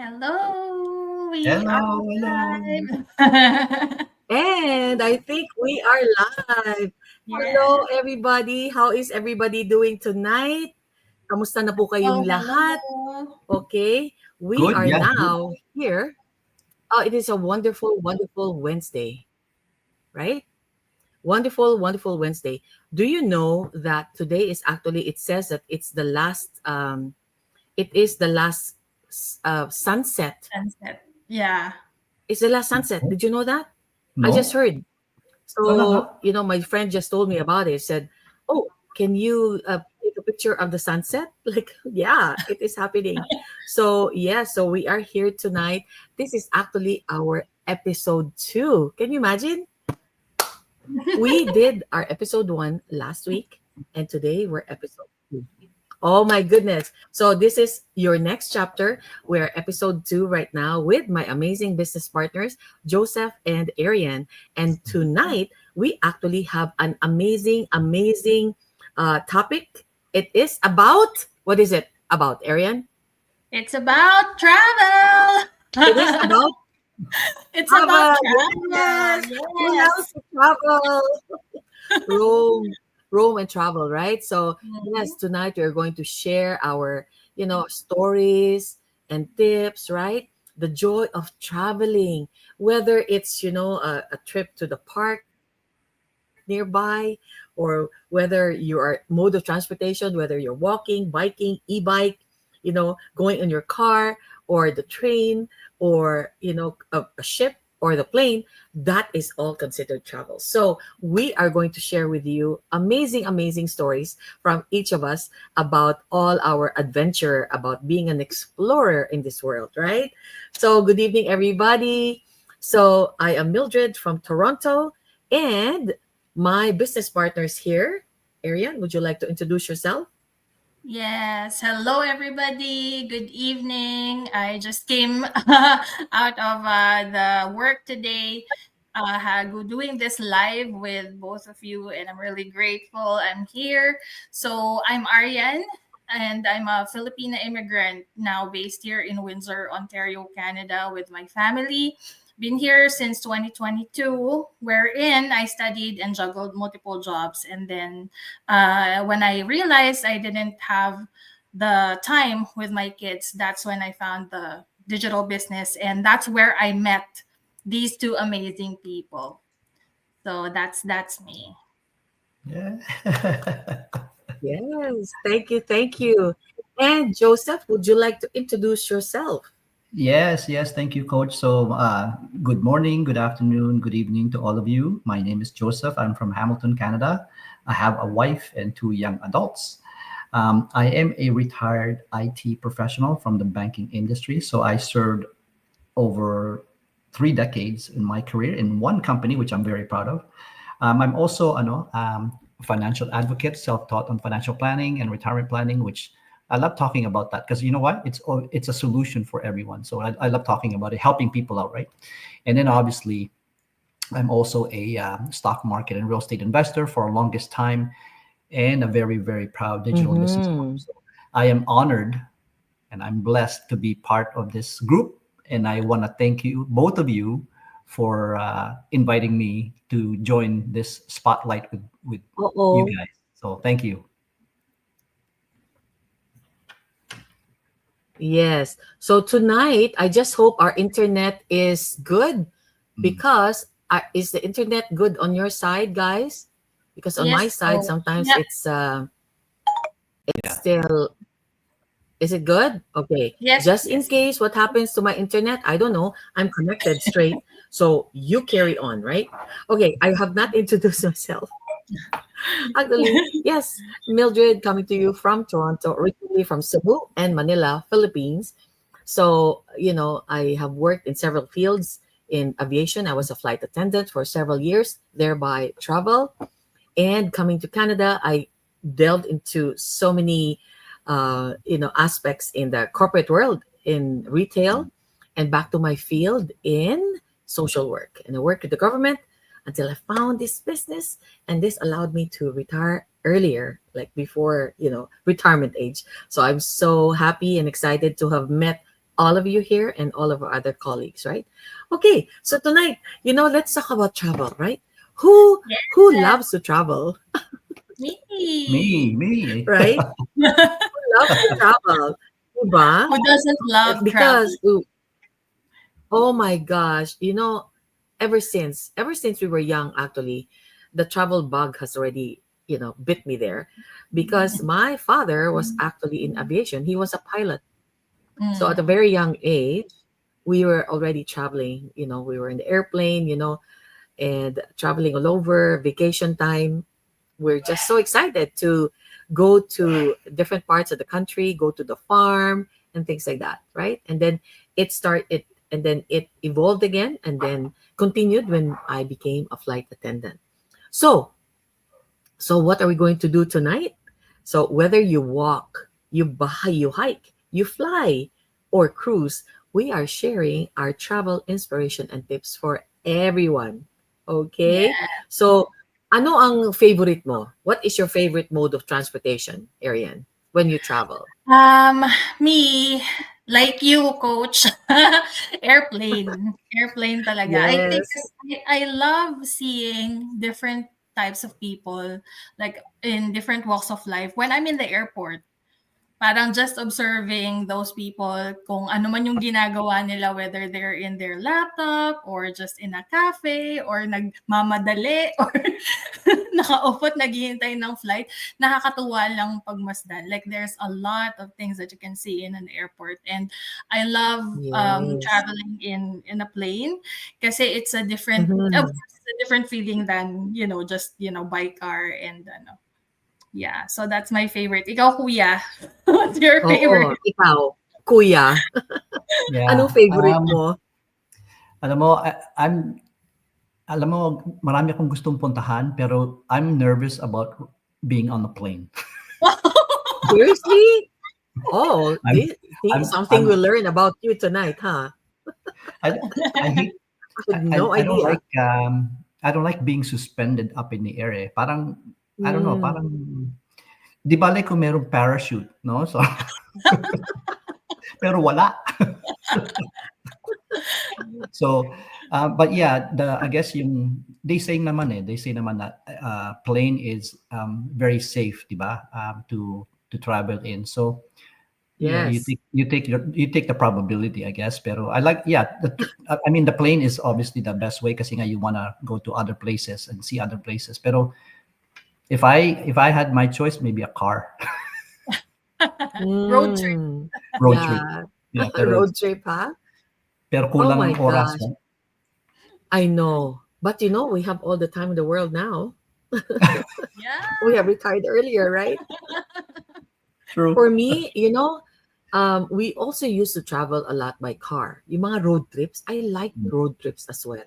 Hello, we are Hello, hello. live. And I think we are live. Hello, Yes. everybody. How is everybody doing tonight? Kamusta na po Oh, kayong lahat? hello. Okay, we Good, are yeah, good. now here. Oh, it is a wonderful, wonderful Wednesday, right? Wonderful, wonderful Wednesday. Do you know that today is actually, it says that it's the last, it is the last sunset. Sunset. Yeah. It's the last sunset. Did you know that? I just No? heard. Talaga? So, my friend just told me about it. Said, "Oh, can you take a picture of the sunset?" Like, yeah, it is happening. So, yeah, so we are here tonight. This is actually our episode 2. Can you imagine? We did our episode 1 last week, and today we're episode 2. Oh my goodness. So this is your next chapter. We're episode 2 right now with my amazing business partners, Joseph and Arian. And tonight, we actually have an amazing, amazing topic. It is about, what is it about, Arian? It's about travel. It is about It's about travel. travel. Yes. Who loves Yes. to travel? Rome, Rome and travel, right? So yes, Mhm. tonight we're going to share our, stories and tips, right? The joy of traveling, whether it's, a trip to the park nearby, or whether you are mode of transportation, whether you're walking, biking, e-bike, going in your car or the train or, a ship or the plane, that is all considered travel. So we are going to share with you amazing, amazing stories from each of us about all our adventure, about being an explorer in this world, right? So, good evening, everybody. So, I am Mildred from Toronto, and my business partners here. Arian, would you like to introduce yourself? Yes. Hello, everybody. Good evening. I just came out of the work today, doing this live with both of you, and I'm really grateful I'm here. So, I'm Ariane, and I'm a Filipina immigrant now based here in Windsor, Ontario, Canada, with my family. Been here since 2022, wherein I studied and juggled multiple jobs, and then when I realized I didn't have the time with my kids, that's when I found the digital business, and that's where I met these two amazing people. So that's me. Yeah. Yes, thank you, thank you. And Joseph, would you like to introduce yourself? Yes, yes, thank you, Coach. So, good morning, good afternoon, good evening to all of you. My name is Joseph. I'm from Hamilton, Canada. I have a wife and two young adults. I am a retired IT professional from the banking industry. So, I served over 3 decades in my career in one company, which I'm very proud of. I'm also financial advocate, self-taught on financial planning and retirement planning, which I love talking about that because you know what? It's a solution for everyone. So I love talking about it, helping people out, right? And then obviously, I'm also a stock market and real estate investor for a longest time, and a very very proud digital business owner. Mm-hmm. So I am honored and I'm blessed to be part of this group. And I want to thank you, both of you, for inviting me to join this spotlight with you Uh-oh. guys. So thank you. Yes. So tonight, I just hope our internet is good Mm. because is the internet good on your side, guys? Because on my Yes. side, So sometimes yeah. it's Yeah. still, is it good? Okay. Yes. Just in Yes. case what happens to my internet, I don't know. I'm connected straight. So you carry on, right? Okay. I have not introduced myself. Actually, yes, Mildred coming to you from Toronto, originally from Cebu and Manila, Philippines. So, I have worked in several fields in aviation. I was a flight attendant for several years, thereby travel. And coming to Canada, I delved into so many, aspects in the corporate world, in retail, and back to my field in social work. And I worked with the government until I found this business, and this allowed me to retire earlier, like before, retirement age. So I'm so happy and excited to have met all of you here and all of our other colleagues, right? Okay, so tonight, let's talk about travel, right? Who Yes, loves to travel, me. Me. right? Who loves to travel, diba? Who doesn't love Because traveling? oh my gosh, ever since we were young, actually, the travel bug has already, bit me there, because my father was actually in aviation. He was a pilot. So at a Mm. very young age, we were already traveling. We were in the airplane, and traveling all over, vacation time. We're just so excited to go to different parts of the country, go to the farm and things like that, right? And then it evolved again, and then continued when I became a flight attendant. So, what are we going to do tonight? So whether you walk, you hike, you fly, or cruise, we are sharing our travel inspiration and tips for everyone. Okay? Yeah. So, ano ang favorite mo? What is your favorite mode of transportation, Ariane, when you travel? Um, Me, like you, coach, airplane. Airplane talaga. I think Yes. I love seeing different types of people, like in different walks of life. When I'm in the airport, parang just observing those people, kung ano man yung ginagawa nila, whether they're in their laptop or just in a cafe or nagmamadali or nakaupo at naghihintay ng flight. Nakakatuwa lang pagmasdan. Like there's a lot of things that you can see in an airport, and I love Yes. traveling in a plane kasi it's a different, of Mhm. course, it's a different feeling than just by car and yeah, so that's my favorite. Ikaw, kuya, what's your Oo, favorite? ikaw, kuya, anong Yeah. favorite mo? Alam mo, alam mo, marami akong gustong puntahan, pero I'm nervous about being on a plane. Seriously? Oh, I'm, this I'm, something I'm, we'll learn about you tonight, huh? I, I hate, I had no I idea. I don't like being suspended up in the air. Eh. Parang, I don't know, Mm, parang, di bale kung merong parachute, no? So, pero wala. So, but yeah, I guess they say naman that plane is very safe, di ba? To travel in. So, yes. you take the probability, I guess. Pero I like, yeah, I mean, the plane is obviously the best way kasi nga you wanna go to other places and see other places. Pero if I had my choice, maybe a car, Road trip. Mm, road trip. yeah. Yeah, Road trip, huh? pero Oh kulang my ang oras, gosh. no? I know. But we have all the time in the world now. Yeah. We have retired earlier, right? True. For me, we also used to travel a lot by car. Yung mga road trips, I like road trips as well.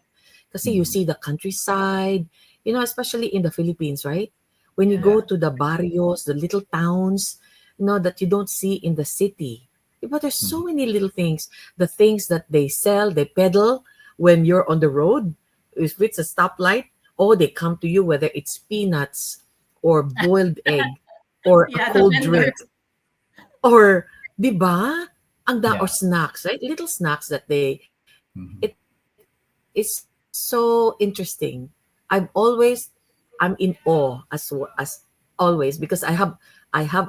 Kasi you Mm. see the countryside, especially in the Philippines, right? When you Yeah. go to the barrios, the little towns, that you don't see in the city. But there's so Mm. many little things. The things that they sell, they peddle when you're on the road. If it's a stoplight, oh, they come to you, whether it's peanuts or boiled egg or a Yeah, the cold vendors. drink. Or, 'di ba? Or Yeah. snacks, right? Little snacks that it Mhm. is so interesting. I'm in awe as always, because I have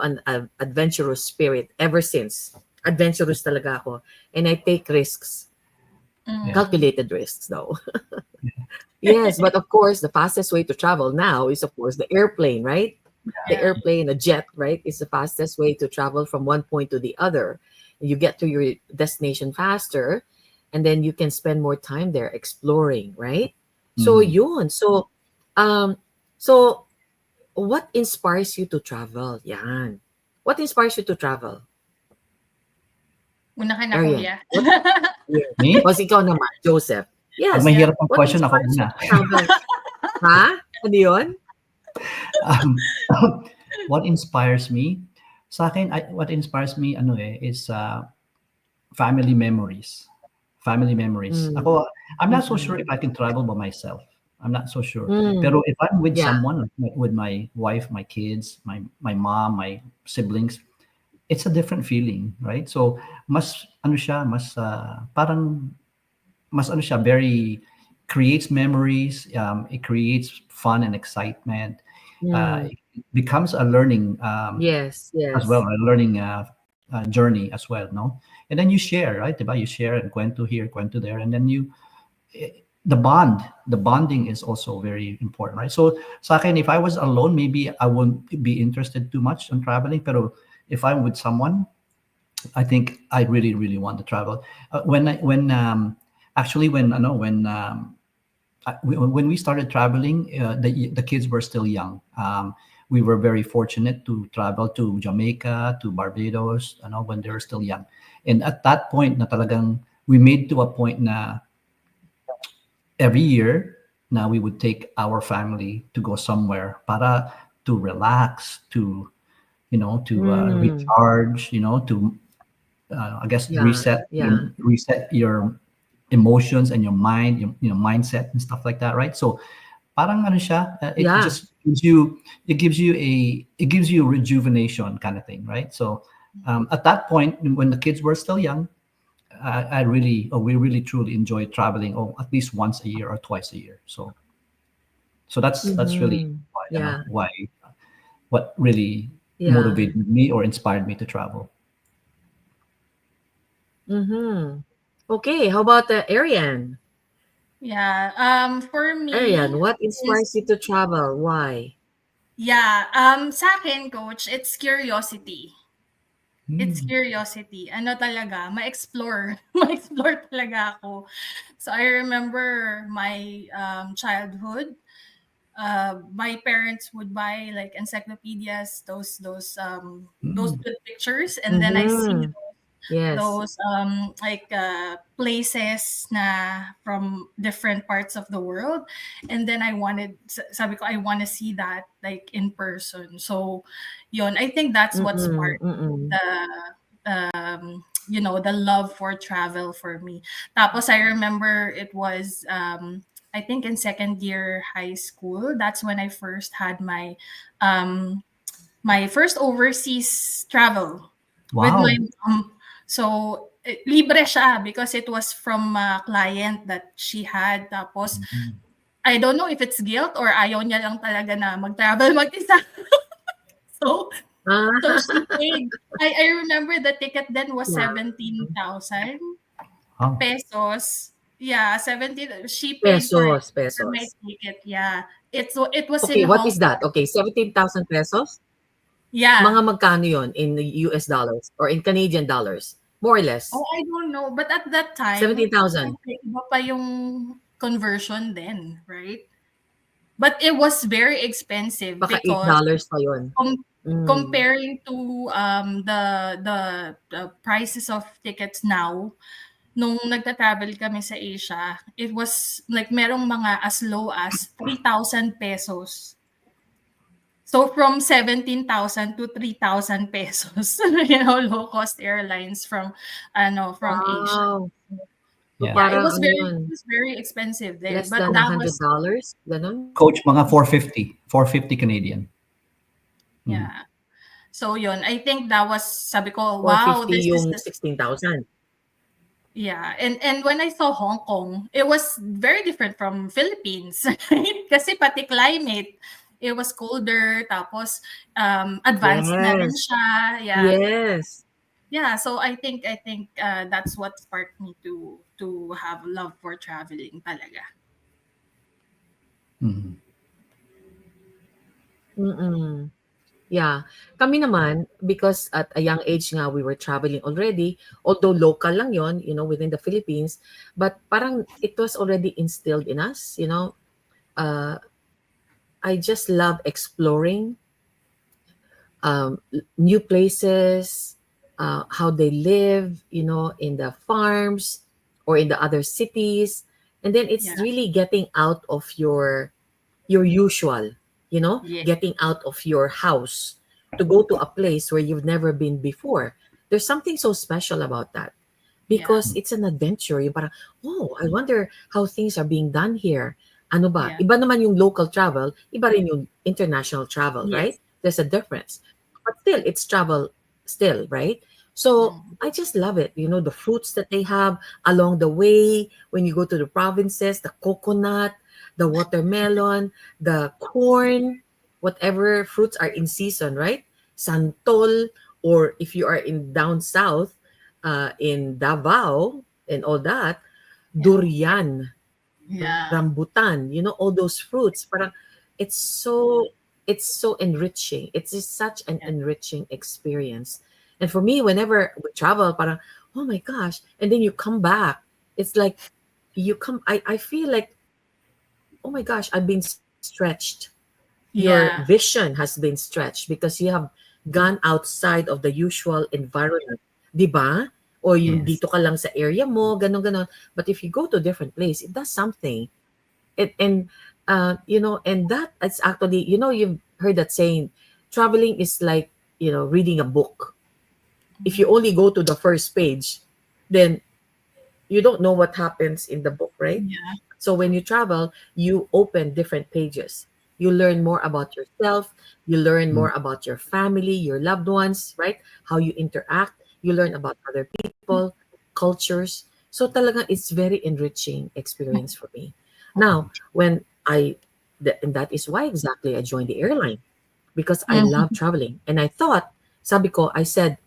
an adventurous spirit ever since. Adventurous talaga ako, and I take risks, Yeah. Mm. calculated risks though. Yes, but of course, the fastest way to travel now is, of course, the airplane, right? The Yeah. airplane, a jet, right, is the fastest way to travel from one point to the other. You get to your destination faster, and then you can spend more time there exploring, right? So Mhm. yun. Um, so what inspires you to travel? Yan. What inspires you to travel? Una ka na, Arian. kuya. What? Yes. Me? O ikaw naman, Joseph. 'Pag Yes. Yeah. mahirap ang What question, ako inspires you una. to travel? Ha? Ano yun? Um, what inspires me? Sa'kin, what inspires me, ano is family memories. Family memories. Mm, Ako, I'm not so sure mm, if I can travel by myself. I'm not so sure. mm. Pero if I'm with Yeah. someone, like with my wife, my kids, my mom, my siblings, it's a different feeling, right? So mas ano siya, mas parang mas ano siya, very creates memories, it creates fun and excitement. Mm. It becomes a learning Yes, as well, yes. a learning journey as well, no? And then you share, right? Diba? You share and kwento here, kwento there, and then the bonding is also very important, right? So sa akin, if I was alone, maybe I won't be interested too much in traveling. Pero if I'm with someone, I think I really, really want to travel. When actually when I know when we started traveling, the kids were still young. We were very fortunate to travel to Jamaica, to Barbados, when they were still young. And at that point, na talagang we made to a point na every year, now we would take our family to go somewhere para to relax, to Mm. recharge, to I guess Yeah, yeah, reset your emotions and your mind, mindset and stuff like that, right? So parang ano siya, it yeah. just gives you rejuvenation kind of thing, right? So at that point, when the kids were still young, we really truly enjoyed traveling, at least once a year or twice a year. So that's really Mhm. why, Yeah, what really yeah. motivated me or inspired me to travel. Mhm. Okay, how about Ariane? Yeah. For me, Ariane, what is inspires you to travel? Why? yeah. Sa akin, coach, it's curiosity. It's Mm. curiosity. Ano talaga, ma-explore. Ma-explore talaga ako. So I remember my childhood. My parents would buy like encyclopedias, those Mm. good pictures, and then I see Mhm. Yes. those like places na from different parts of the world, and then sabi ko I want to see that like in person. So yon, I think that's what Mm-mm, sparked mm-mm. the the love for travel for me. Tapos I remember it was I think in second year high school, that's when I first had um my first overseas travel with my Wow. mom. So, libre siya because it was from a client that she had. Tapos, Mhm. I don't know if it's guilt or ayaw niya lang talaga na mag-travel mag-isa. So, so Ah, she paid. I remember the ticket then was yeah. 17,000 Wow. pesos. Yeah, 17. She paid Pesos, for my pesos. ticket. Yeah. It was in Okay, what Hong is that? Kong. Okay, 17,000 pesos? Mga Yeah. magkano yon in the US dollars or in Canadian dollars? More or Oh, less. I don't know, but at that time, 17,000. siyempre iba pa yung conversion then, right? But it was very expensive Baka because $8 pa yon. com Mm. comparing to, the prices of tickets now, nung nagta-travel kami sa Asia, it was like merong mga as low as 3,000 pesos. So from 17,000 to 3,000 pesos, low cost airlines from Asia. Wow. So Yeah. Yeah, parang ano it yun, was very expensive there, less but than that was $100, gano'n? Coach, mga 450 Canadian. Mhm. yeah. So yun, I think that was sabi ko, wow, 450 this is yung the 16,000. yeah. And when I saw Hong Kong, it was very different from Philippines, right? Kasi pati climate, it was colder, tapos advanced na rin Yes. siya. Yeah. Yes. Yeah, so I think that's what sparked me to have love for traveling talaga. Mhm. Mm. Yeah. Kami naman, because at a young age nga we were traveling already, although local lang yon, within the Philippines, but parang it was already instilled in us, uh, I just love exploring new places, how they live, in the farms or in the other cities. And then it's Yeah. really getting out of your usual, Yeah. getting out of your house to go to a place where you've never been before. There's something so special about that Yeah. because it's an adventure. Yung parang, oh, I wonder how things are being done here. Ano ba? Yeah. Iba naman yung local travel, iba rin yung international travel, right? Yes. There's a difference. But still, it's travel still, right? So I just love it. The fruits that they have along the way when you go to the provinces, the coconut, the watermelon, the corn, whatever fruits are in season, right? Santol, or if you are in down south, in Davao and all that, durian, Yeah. rambutan, all those fruits. Parang it's so it's so enriching. It's just such an Yeah. enriching experience. And for me, whenever we travel, parang oh my gosh, and then you come back, it's like I feel like oh my gosh, I've been stretched. Your Yeah. vision has been stretched because you have gone outside of the usual environment, 'di ba? Or yung Yes. dito ka lang sa area mo, ganon ganon. But if you go to a different place, it does something. And that it's actually, you've heard that saying, traveling is like, reading a book. If you only go to the first page, then you don't know what happens in the book, right? Yeah. So when you travel, you open different pages. You learn more about yourself. You learn Mm. more about your family, your loved ones, right? How you interact. You learn about other people, cultures. So talaga, it's very enriching experience for me. Now, and that is why exactly I joined the airline, because I love Mhm. traveling. And I thought, sabi ko, I said,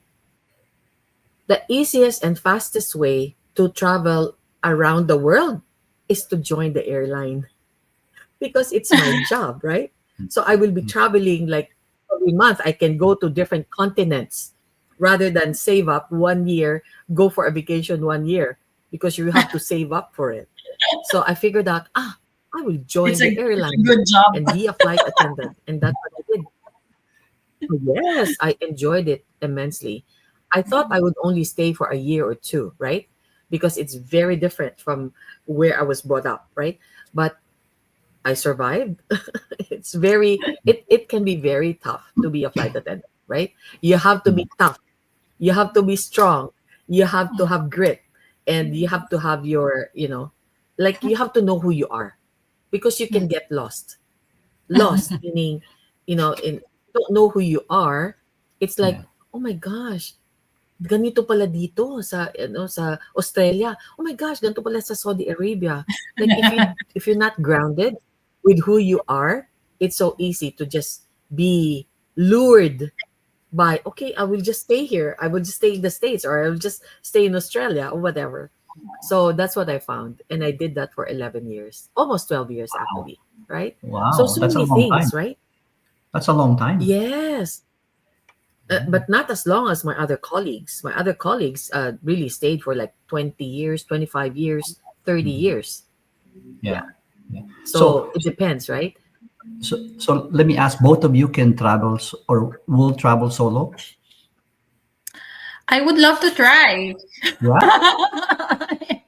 the easiest and fastest way to travel around the world is to join the airline because it's my job, right? So I will be Mm. traveling like every month. I can go to different continents rather than save up 1 year, go for a vacation 1 year because you have to save up for it. So I figured out, I will join the It's a airline good and job. be a flight attendant. And that's what I did. Yes, I enjoyed it immensely. I thought I would only stay for a year or two, right? Because it's very different from where I was brought up, right? But I survived. It can be very tough to be a flight attendant, right? You have to Mm. be tough. You have to be strong. You have to have grit, and you have to have like you have to know who you are because you can get lost. Lost meaning, in don't know who you are. It's like, Yeah. oh my gosh, ganito pala dito sa Australia. Oh my gosh, ganito pala sa Saudi Arabia. Like if you're not grounded with who you are, it's so easy to just be lured by, okay, I will just stay here. I will just stay in the States, or I will just stay in Australia or whatever. So that's what I found. And I did that for 11 years, almost 12 years Wow. actually, right? So Wow. so That's a many long things, time. right? That's a long time. Yes. But not as long as my other colleagues. My other colleagues really stayed for like 20 years, 25 years, 30 Mhm. years. Yeah. Yeah. Yeah. So it depends, right? So let me ask, both of you can travel or will travel solo? I would love to try. Yeah.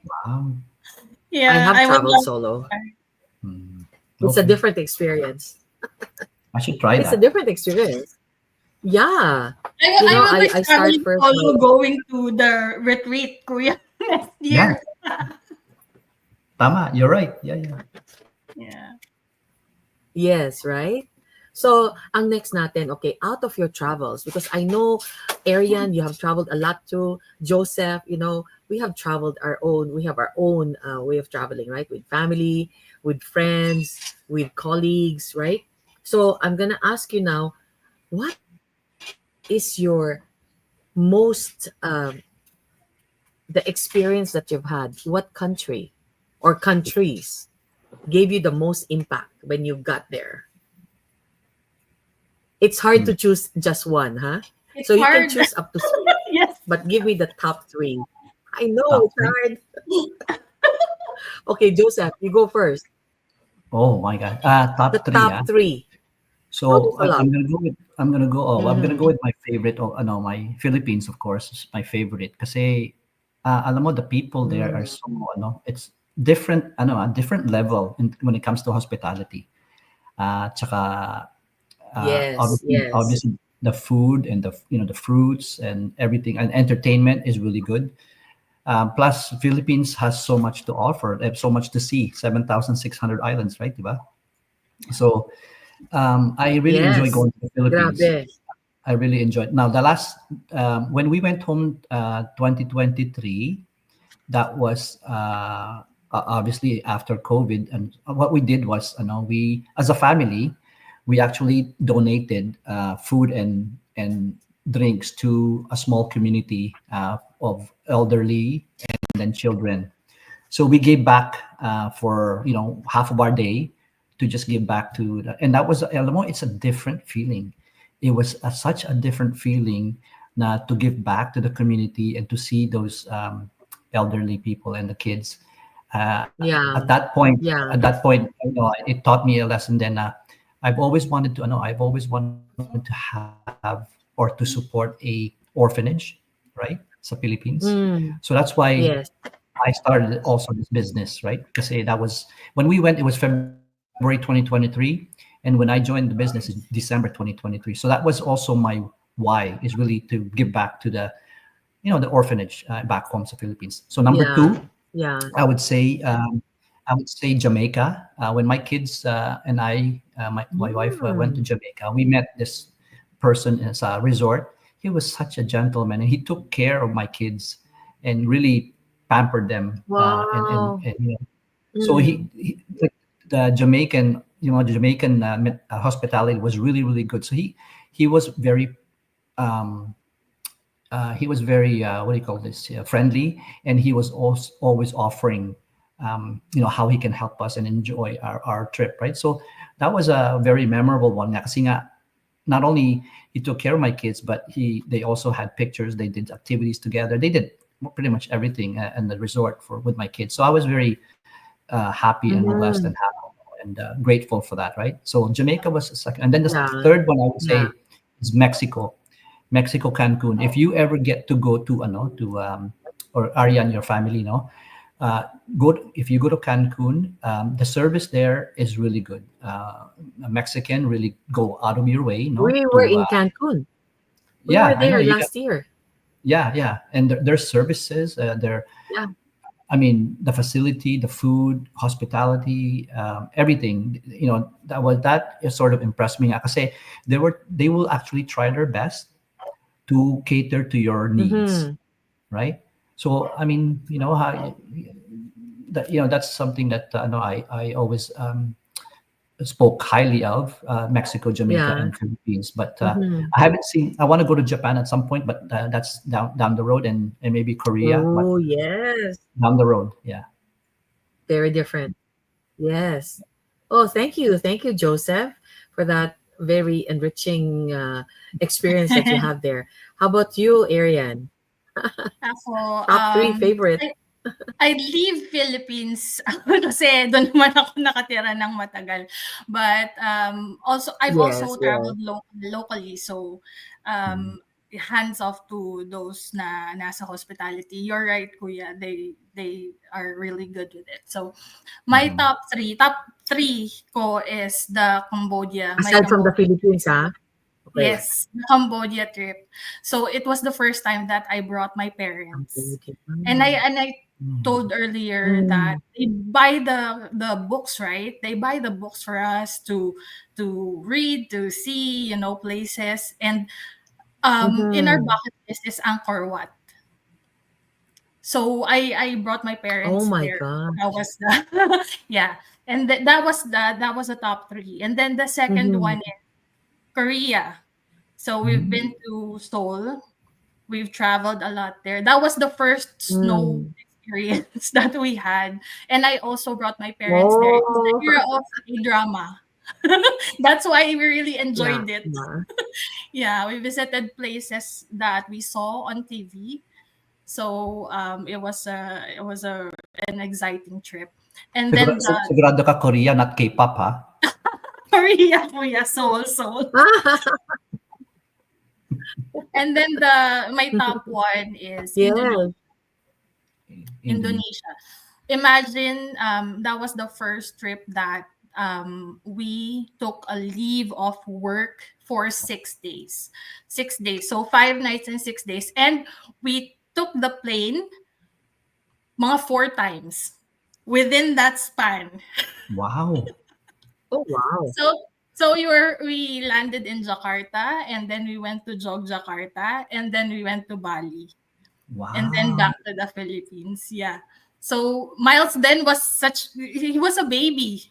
Wow. I Yeah, have I would traveled love to solo. try. Mm. It's a Okay. different experience. I should try It's a that. different experience. Yeah. I will be I start traveling first by solo going to the retreat, Kuya, next Yeah. year. Tama. You're right. Yeah. Yeah. Yeah. yes, right? So, ang next natin, okay, out of your travels, because I know, Arian, you have traveled a lot too. Joseph, we have our own way of traveling, right? With family, with friends, with colleagues, right? So, I'm going to ask you now, what is your most, the experience that you've had? What country or countries gave you the most impact when you got there? It's hard Hmm. to choose just one, huh? It's So you can hard. choose up to three, Yes. but give me the top three. I know Top it's three. hard. Okay, Joseph, you go first. Oh my God. The Top three. top Yeah. three. Oh, So there's a lot. I'm gonna Mm-hmm. go with my favorite. Oh, no, my Philippines, of course, is my favorite. Kasi, alam mo, the people there are Mm. so, it's different, a different level when it comes to hospitality. Tsaka, Yes, obviously, yes, the food and the fruits and everything and entertainment is really good. Plus, Philippines has so much to offer. They have so much to see. 7,600 islands, right? Diba? So I really enjoy yes. going to the Philippines. Grabe. I really enjoyed. Now, the last when we went home, 2023, that was obviously after COVID, and what we did was, we as a family, we actually donated food and drinks to a small community of elderly and then children. So we gave back for half of our day to just give back to and that was alam mo, it's a different feeling. It was such a different feeling to give back to the community and to see those elderly people and the kids. Yeah. At Yeah. that point, it taught me a lesson. Then I've always wanted to have or to support a orphanage, right? Sa Philippines. So Mm. that's why Yes. I started also this business, right? Because that was when we went. It was February 2023, and when I joined the business in December 2023. So that was also my why is really to give back to the orphanage back home to Philippines. So number Yeah. two, Yeah. I would say Jamaica. When my kids and my wife went to Mm. Jamaica, we met this person in a resort. He was such a gentleman, and he took care of my kids and really pampered them. Wow. So Mm. the Jamaican, the Jamaican hospitality was really really good. So he was very um, what do you call this, friendly, and he was also always offering how he can help us and enjoy our trip, right? So that was a very memorable one nga, kasi nga, not only he took care of my kids, but they also had pictures, they did activities together, they did pretty much everything in the resort for with my kids. So I was very happy and blessed and Mhm. happy and grateful for that, right? So Jamaica was the second, and then the Yeah. third one I would Yeah. say is Mexico. Mexico, Cancun. If you ever get to go to or Arian, your family, uh, if you go to Cancun, the service there is really good. Mexican really go out of your way, We were to in Cancun. We were yeah, I know there you got last year. yeah, and their services, Yeah. I mean, the facility, the food, hospitality, everything. That is sort of impressed me. Kasi they will actually try their best to cater to your needs, Mhm. right? So I mean, how that that's something that no, I always spoke highly of Mexico, Jamaica, Yeah. and Philippines. But Mhm. I haven't seen. I want to go to Japan at some point, but that's down the road, and maybe Korea, but Oh, yes. down the road, yeah. Very different. Yes. Oh, thank you. Thank you, Joseph, for that very enriching experience that you have there. How about you, Arian? Ako, Top three favorite. I I leave Philippines kasi do'n naman ako nakatira ng matagal. But, I've Yes, also yes. traveled locally. So, Mhm. hands off to those na nasa hospitality. You're right, kuya, they are really good with it. So, my Mhm. top 3 ko is the my Aside from the Cambodia. Philippines, huh? Okay. Yes, the Cambodia trip. So it was the first time that I brought my parents. Cambodia. And I Mhm. told earlier that Mm. they buy the books, right? They buy the books for us to read, to see, places. And in our Mhm. bucket list is Angkor Wat. So I brought my Oh parents my there. That gosh. was the yeah. And that was the top 3. And then the second Mhm. one is Korea. So we've Mhm. been to Seoul. We've traveled a lot there. That was the first snow Mm. experience that we had. And I also brought my parents there. It was the Oh, era of K-drama. That's why we really yeah. enjoyed it. Yeah. Yeah, we visited places that we saw on TV. So it was an exciting trip. And then the Sigurado ka Korea, not K-pop, ha? Korea, Kuya, Seoul. And then my top one is Yes. Indonesia. Indonesia. Imagine, that was the first trip that we took a leave of work for 6 days. 6 days. So 5 nights and 6 days. And we took the plane mga 4 times within that span. Wow. Oh, wow. So So we landed in Jakarta, and then we went to Jogjakarta, and then we went to Bali, and then Wow. back to the Philippines. Yeah. So Miles then was he was a baby.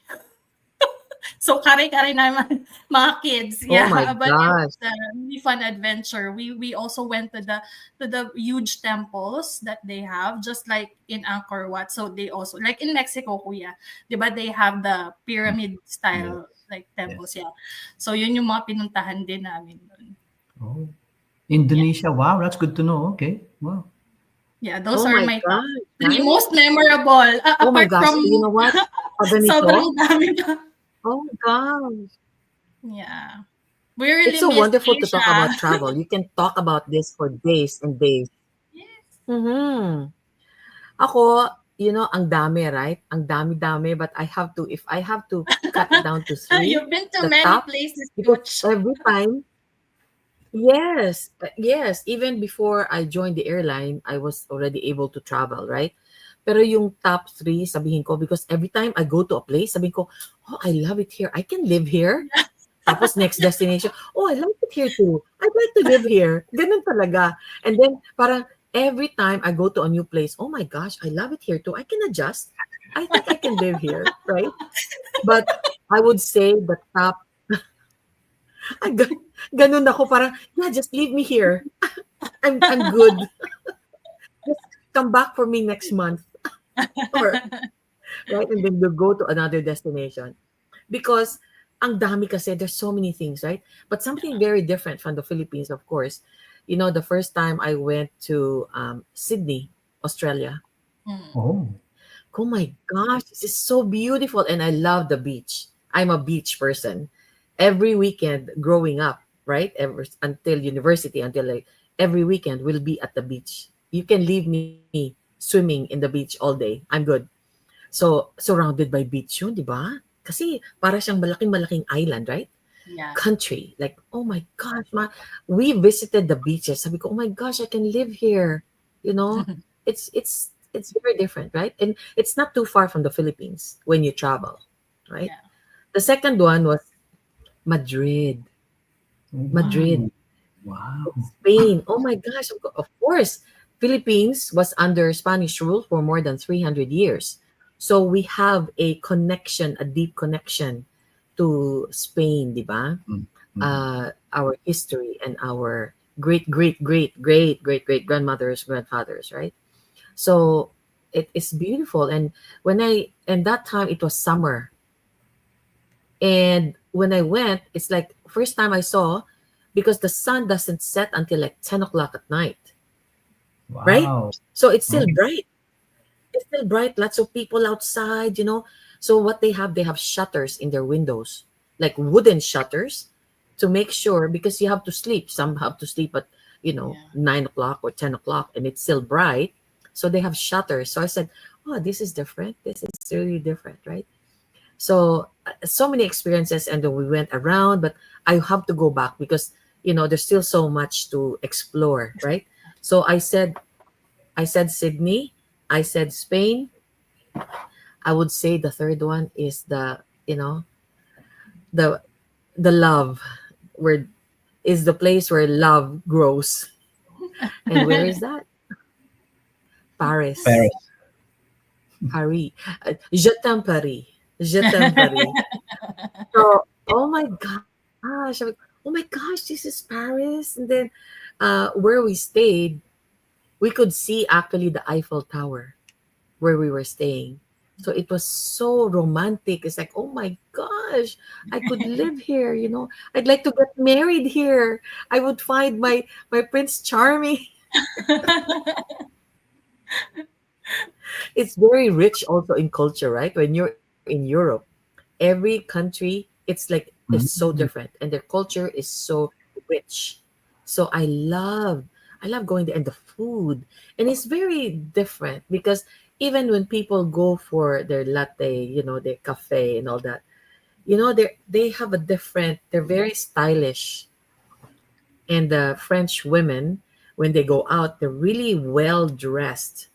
So kare-kare na mga kids. Oh Yeah, my but it gosh. was a really fun adventure. We also went to the huge temples that they have, just like in Angkor Wat. So they also, like in Mexico, kuya, 'di ba, they have the pyramid Yes. style like temples, Yes. yeah. So yun yung mga pinuntahan din namin dun. Oh, Yeah. Indonesia. Wow, that's good to know. Okay. Wow. Yeah, those Oh are my my top gosh, 3 right? most memorable, Oh my apart gosh. from You know what? Pag ganito, sobrang dami pa. oh my gosh. Yeah. We It's really so miss wonderful to talk Asia. about travel. You can talk about this for days and days. Yes. Mm-hmm. Ako, ang dami, right? Ang dami-dami, but if I have to cut it down to three, You've been to the many top, places, because coach. every time, yes, yes, even before I joined the airline, I was already able to travel, right? Pero yung top three, sabihin ko, because every time I go to a place, sabihin ko, oh, I love it here. I can live here. Tapos next destination, oh, I like it here too. I'd like to live here. Ganun talaga. And then parang every time I go to a new place, oh my gosh, I love it here too. I can adjust. I think I can live here, right? But I would say the top, ah, ganun ako parang, yeah, just leave me here. I'm good. Just come back for me next month. Or, right? And then we'll go to another destination. Because ang dami kasi, there's so many things, right? But something very different from the Philippines, of course. The first time I went to Sydney, Australia. Mm. Oh, Oh my gosh, this is so beautiful. And I love the beach. I'm a beach person. Every weekend growing up, right? Ever until university, until like every weekend we'll be at the beach. You can leave me swimming in the beach all day. I'm good. So surrounded by beach yun, di ba? Kasi para siyang malaking-malaking island, right? Yeah. Country. Like, oh my gosh, we visited the beaches. Sabi ko, oh my gosh, I can live here. You know, it's very different, right? And it's not too far from the Philippines when you travel, right? Yeah. The second one was Madrid. Madrid, wow. Wow. Spain. Oh my gosh, of course. Philippines was under Spanish rule for more than 300 years. So we have a connection, a deep connection to Spain, di ba? Mm, mm. Our history and our great, great, great, great, great, great grandmothers, grandfathers, right? So it is beautiful. And that time it was summer. And when I went, it's like first time I saw, because the sun doesn't set until like 10 o'clock at night, right? Wow. So it's still Oh, bright. It's still bright. Lots of people outside. So what they have shutters in their windows, like wooden shutters, to make sure, because you have to sleep. Some have to sleep at, Yeah. 9 o'clock or 10 o'clock, and it's still bright. So they have shutters. So I said, oh, this is different. This is really different, right? So so many experiences, and then we went around, but I have to go back because there's still so much to explore, right? So I said Sydney, I said Spain. I would say the third one is the the love, where is the place where love grows. And where is that? Paris. Paris. Paris. Je t'aime Paris. Je t'aime Paris. So, oh my gosh, I'm like, oh my gosh, this is Paris. And then where we stayed, we could see actually the Eiffel Tower where we were staying. So it was so romantic. It's like, oh my gosh, I could live here. I'd like to get married here. I would find my Prince Charming. It's very rich also in culture, right? When you're in Europe, every country, it's so different, Mm, and their culture is so rich. So I love going there, and the food, and it's very different because even when people go for their latte, their cafe and all that, they have a different. They're very stylish, and the French women, when they go out, they're really well dressed.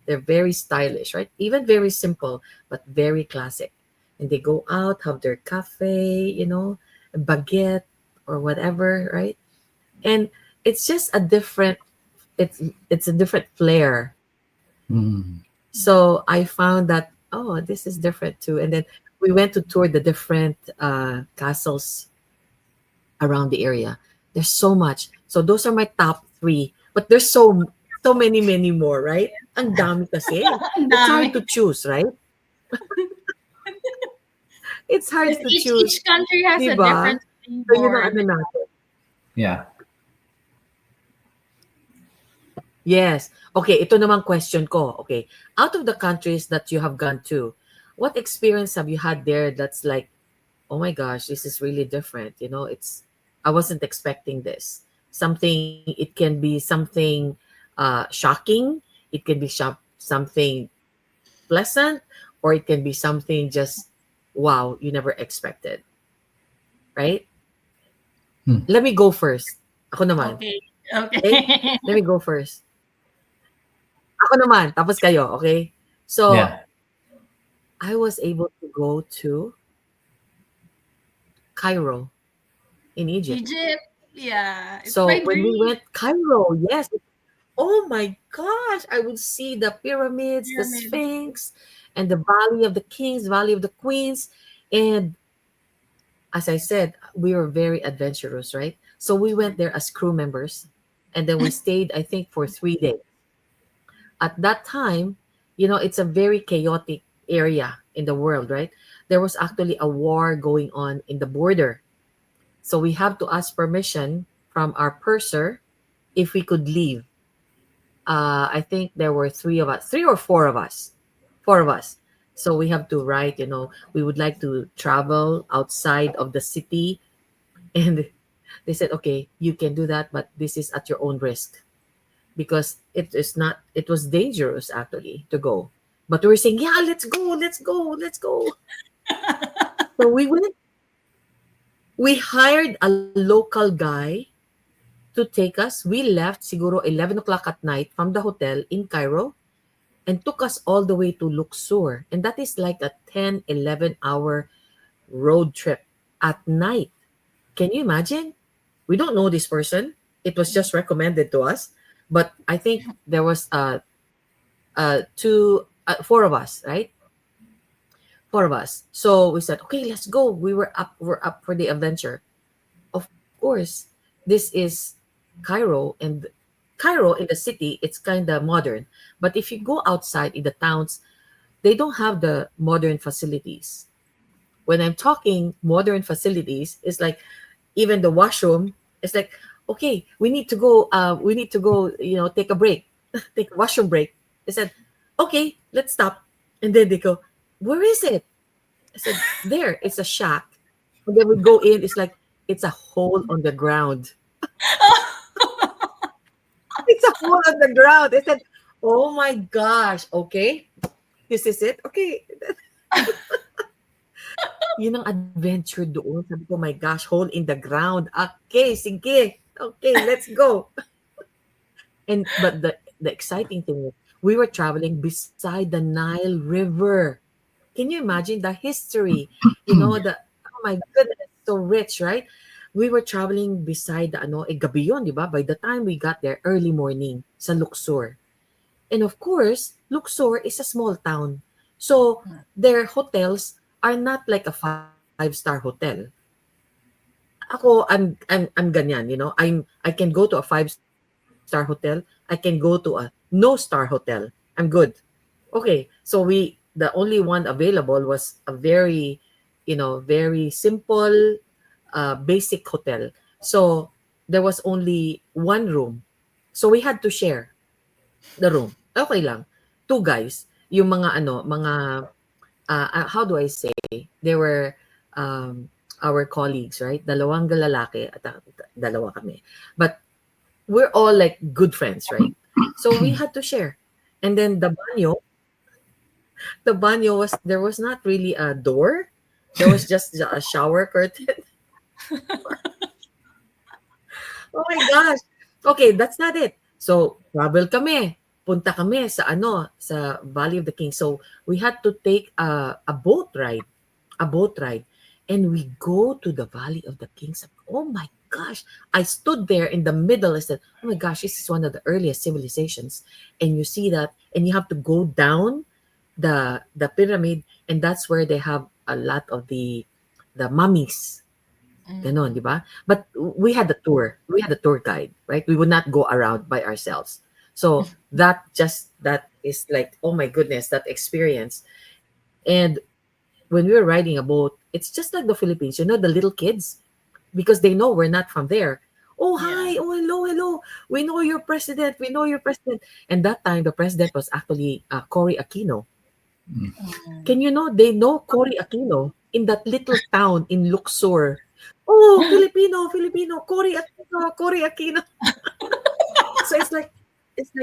They're very stylish, right? Even very simple, but very classic. And they go out, have their cafe, baguette or whatever, right? And it's just a different, it's a different flair. Mm. So I found that, oh, this is different too. And then we went to tour the different castles around the area. There's so much. So those are my top three. But there's so many more, right? Ang dami kasi. Ang It's hard dami. to choose, right? It's hard Because to choose, each country has di a ba? different So yun flavor. ang ano natin. Yeah. Yes. Okay, ito naman question ko. Okay, out of the countries that you have gone to, what experience have you had there that's like, oh my gosh, this is really different. You know, it's I wasn't expecting this. Something it can be something shocking. It can be something pleasant, or it can be something just wow, you never expected, right? Hmm. Let me go first. Ako naman. Okay. Okay? Okay. Let me go first. Ako naman, tapos kayo, okay? So, Yeah. I was able to go to Cairo in Egypt. Egypt. Yeah. It's So my when we dream. went Cairo, yes, oh my gosh, I would see the pyramids, the Pyramid. Sphinx, and the Valley of the Kings, Valley of the Queens. And as I said, we were very adventurous, right? So we went there as crew members, and then we stayed, I think, for 3 days. At that time, you know, it's a very chaotic area in the world, right? There was actually a war going on in the border. So we have to ask permission from our purser if we could leave. I think there were three of us, three or four of us. So we have to write, you know, we would like to travel outside of the city. And they said, okay, you can do that, but this is at your own risk because it is not, it was dangerous actually to go. But we were saying, yeah, let's go, let's go, let's go. So we went, we hired a local guy to take us. We left siguro 11 o'clock at night from the hotel in Cairo and took us all the way to Luxor. And that is like a 10, 11 hour road trip at night. Can you imagine? We don't know this person. It was just recommended to us. But I think there was four of us, right? Four of us. So we said, okay, let's go. We're up for the adventure. Of course, this is Cairo, and Cairo in the city, it's kind of modern. But if you go outside in the towns, they don't have the modern facilities. When I'm talking modern facilities, it's like even the washroom. It's like, okay, we need to go. We need to go. You know, take a break, take a washroom break. They said, okay, let's stop. And then they go, where is it? I said, there. It's a shack. And then we go in. It's like it's a hole on the ground. It's a hole on the ground. I said, oh my gosh. Okay, this is it. Okay, yun ang adventure doon. Sabi ko, my gosh, hole in the ground. Okay, sige. Okay, let's go. And but the exciting thing is we were traveling beside the Nile River. Can you imagine the history? You know, the oh my goodness, so rich, right? We were traveling beside the ano, gabi yun, di ba? By the time we got there, early morning sa Luxor. And of course, Luxor is a small town. So their hotels are not like a five-star hotel. I'm ganyan, you know. I can go to a five-star hotel. I can go to a no-star hotel. I'm good. Okay, so the only one available was a very, you know, very simple, basic hotel. So there was only one room. So we had to share the room. Okay lang. Two guys. Yung mga ano, mga, how do I say? They were our colleagues, right? Dalawang lalaki at dalawa kami. But we're all like good friends, right? So we had to share. And then the banyo was, there was not really a door. There was just a shower curtain. Oh my gosh. Okay, that's not it. So, travel kami. Punta kami sa ano, sa Valley of the Kings. So, we had to take a boat ride. A boat ride. And we go to the Valley of the Kings. Oh my gosh. I stood there in the middle. I said, oh my gosh, this is one of the earliest civilizations. And you see that, and you have to go down the pyramid, and that's where they have a lot of the mummies. Ganon, di ba? But we had the tour. We had the tour guide, right? We would not go around by ourselves. So that is like, oh my goodness, that experience. And when we were riding a boat, it's just like the Philippines, you know, the little kids, because they know we're not from there. Oh, Yeah. hi. Oh, hello, hello. We know your president. We know your president. And that time, the president was actually Cory Aquino. Can you know, they know Cory Aquino in that little town in Luxor. Oh, Filipino, Filipino, Cory Aquino, Cory Aquino. So it's like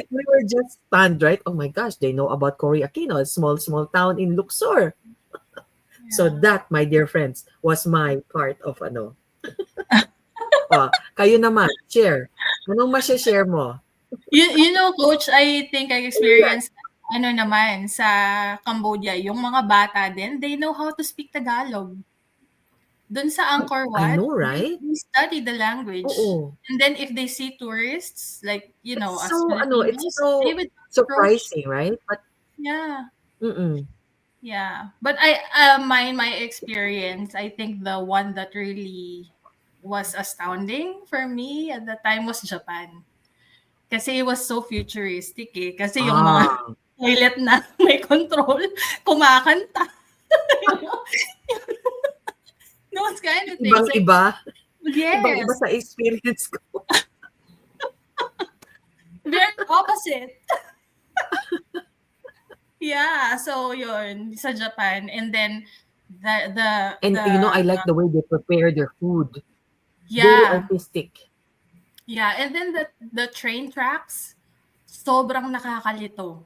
we were just stunned, right? Oh my gosh, they know about Cory Aquino, a small town in Luxor. So Yeah. that, my dear friends, was my part of ano. Oh, kayo naman, share. Anong share mo? You know, Coach, I think I Ayan. experienced ano naman sa Cambodia, yung mga bata din, they know how to speak Tagalog. Dun sa Angkor I Wat, know, right? they study the language. Oo. And then if they see tourists, like, you know, It's as so it's Filipinos, they so would approach. surprising, right? But Yeah. mm-mm. Yeah. But my experience, I think the one that really was astounding for me at the time was Japan. Kasi it was so futuristic eh. Kasi yung mga Ah, toilet na may control, kumakanta. Those kind of things. Like, ibang-iba. Ibang-iba yes, sa experience ko. very opposite. Yeah, so yun, sa Japan. And then the the And the you know, I like the way they prepare their food. Very yeah, artistic. yeah, and then the train tracks sobrang nakakalito.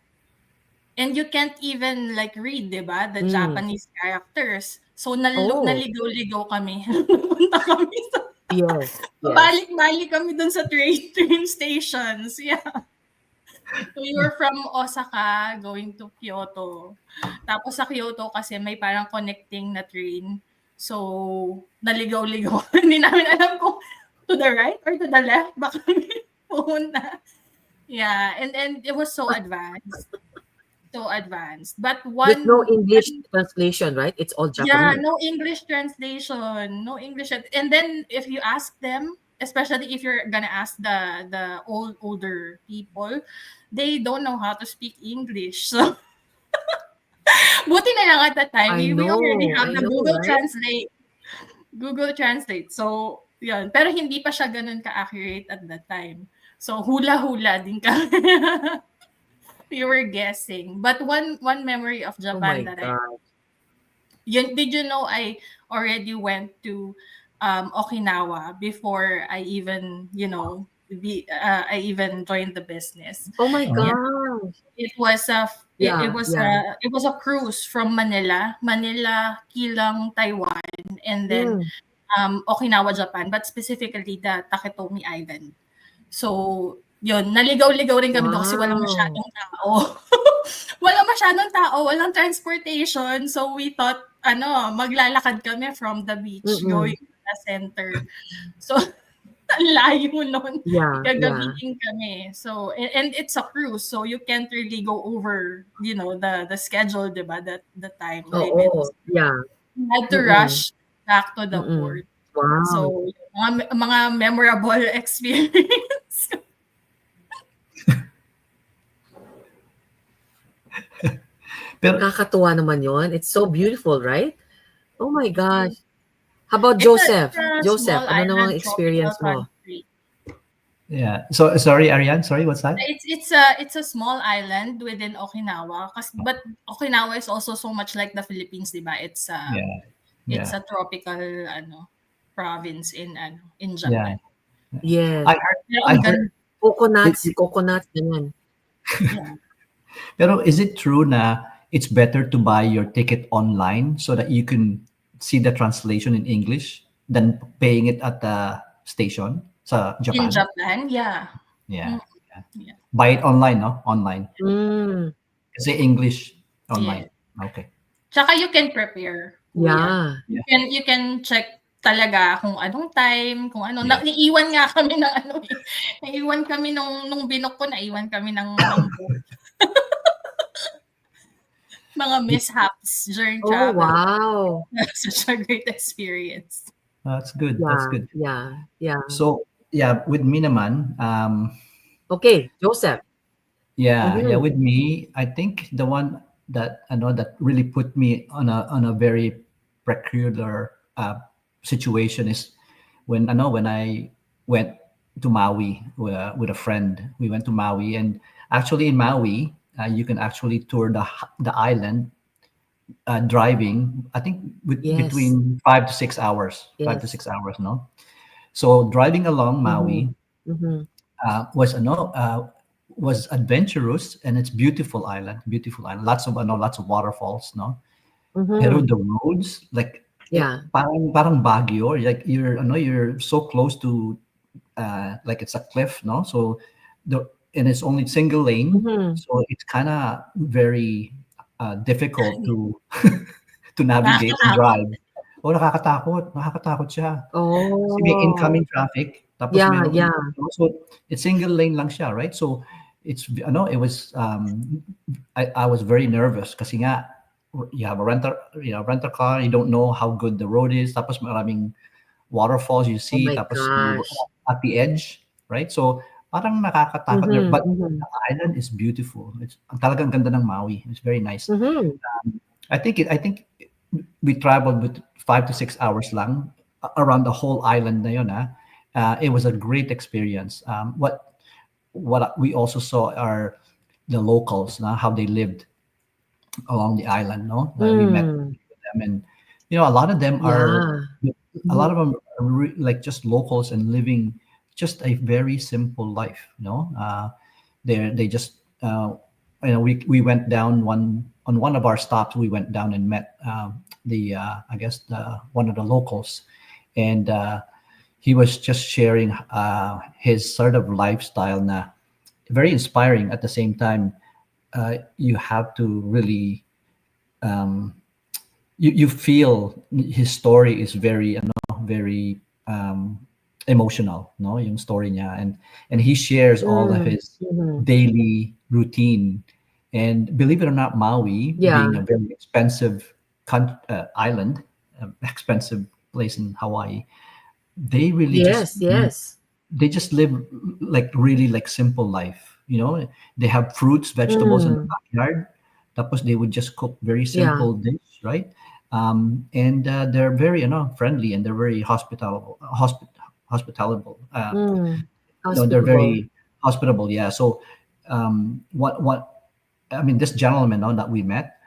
And you can't even like read, 'di ba, the Mm. Japanese characters. So Oh, naligaw-ligaw kami. Napunta kami sa yes, yes. pabalik-balik kami dun sa train stations. Yeah. We were from Osaka going to Kyoto. Tapos sa Kyoto kasi may parang connecting na train. So, naligaw-ligaw. Hindi namin alam kung to the right or to the left ba kami pumunta. Yeah, and it was so advanced. So advanced. But With no one English translation, right? It's all yeah, Japanese. no English translation, no English. And then if you ask them, especially if you're gonna ask the older people, they don't know how to speak English. So buti na lang at that time, we already have I the know, Google right? Translate. Google Translate. So, yun. Pero hindi pa siya ganun ka-accurate at that time. So, hula-hula din kami. We were guessing. But one memory of Oh Japan my that God. did you know I already went to Okinawa before I even, I even joined the business. Oh my Oh, Yeah, gosh. it was a Yeah, yeah. it was a cruise from Manila, Kilang, Taiwan, and then Mm. Okinawa, Japan, but specifically the Taketomi Island. So, yun, naligaw-ligaw rin kami doon kasi walang Wow. masyadong tao. Walang masyadong tao, walang transportation. So, we thought, maglalakad kami from the beach Mm-mm. going to the center. So, ang layo nun. Yeah, yeah. Gagabihin kami. So, and it's a cruise. So, you can't really go over, the schedule, diba? The time Oo. limits. Yeah. We had to Mm-mm. rush back to the Mm-mm. port. Wow. So, mga memorable experience. pero Nakakatuwa naman yon. It's so beautiful, right? Oh my gosh. How about It's Joseph? a Joseph, small ano namang island tropical experience mo? country. yeah. So sorry, Ariane. Sorry, what's that? It's a small island within Okinawa. But Okinawa is also so much like the Philippines, diba? Yeah, It's yeah, a tropical province in yeah. Japan. Yes. I heard. Pero I ang heard. ganda. Coconuts, ganyan. Yeah. Pero is it true na it's better to buy your ticket online so that you can see the translation in English than paying it at the station sa In Japan? Japan, yeah. Yeah. Mm, Yeah. yeah. Buy it online, no? Online. Mm. Kasi English Yeah. online. Okay. Tsaka you can prepare. Oh, yeah. Yeah. You can check talaga kung anong time, kung ano. Yes. Naiiwan nga kami ng ano eh. Naiiwan kami nung binook ko, naiwan kami ng book. Mga mishaps during Oh, travel. wow. Such a great experience. That's good. That's Yeah, good. yeah, yeah. So yeah, with me naman, Okay, Joseph. yeah, Mhm. with me, I think the one that I know that really put me on a very peculiar situation is when I went to Maui with a friend. We went to Maui, and actually in Maui, you can actually tour the island driving. I think Yes, between 5 to 6 hours, five to yes. six hours, no. So driving along Mhm, Maui mhm, was adventurous, and it's beautiful island, lots of waterfalls, no. Pero mhm. the roads, like, Yeah. parang Baguio, like you're so close to, like it's a cliff, no. So and it's only single lane, Mhm. so it's kind of very difficult to to navigate and Nakakatakot. drive. Oh, nakakatakot siya. Kasi may Oh, incoming traffic, tapos yeah, meron, yeah. so it's single lane lang siya, right? So it was, I was very nervous kasi nga you have a rental car, you don't know how good the road is, tapos maraming waterfalls you Oh see, my tapos you're gosh. at the edge, right? So parang nakakatakot there, Mhm, but mhm, the island is beautiful. It's ang talagang ganda ng Maui. It's very nice. mhm. I think we traveled with 5 to 6 hours lang around the whole island na yun, ah. It was a great experience. What we also saw are the locals, na how they lived along the island, no. We met Mm, them, and a lot of them are yeah. a lot Mhm. of them are like just locals and living just a very simple life, they just, we went down one of our stops. We went down and met, the I guess the one of the locals, and he was just sharing his sort of lifestyle, na very inspiring. At the same time, you have to really, you feel his story is very, very, emotional, no, yung story niya, and he shares all of Mm, his mhm. daily routine. And believe it or not, Maui, being Yeah. a very expensive island, expensive place in Hawaii, they really just Yes, yes. they just live like really like simple life. They have fruits, vegetables in the Mm, backyard. Tapos they would just cook very yeah. simple dish, right? And they're very, friendly, and they're very hospitable. Mm. No, they're Hospitable. very hospitable. Yeah. So, what I mean, this gentleman, no, that we met,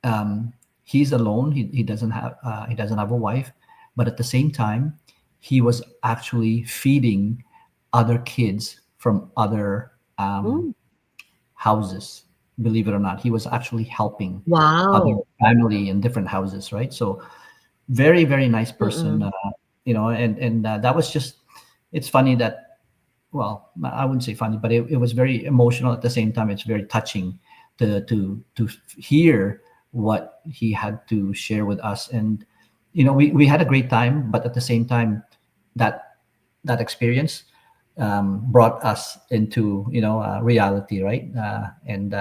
um, he's alone. He doesn't have a wife, but at the same time, he was actually feeding other kids from other Mm. houses. Believe it or not, he was actually helping other Wow. family in different houses, right? So very, very nice person, Mm-mm. and that was just. It's funny that, well, I wouldn't say funny, but it was very emotional. At the same time, it's very touching to hear what he had to share with us. And we had a great time, but at the same time, that that experience brought us into, reality, right? And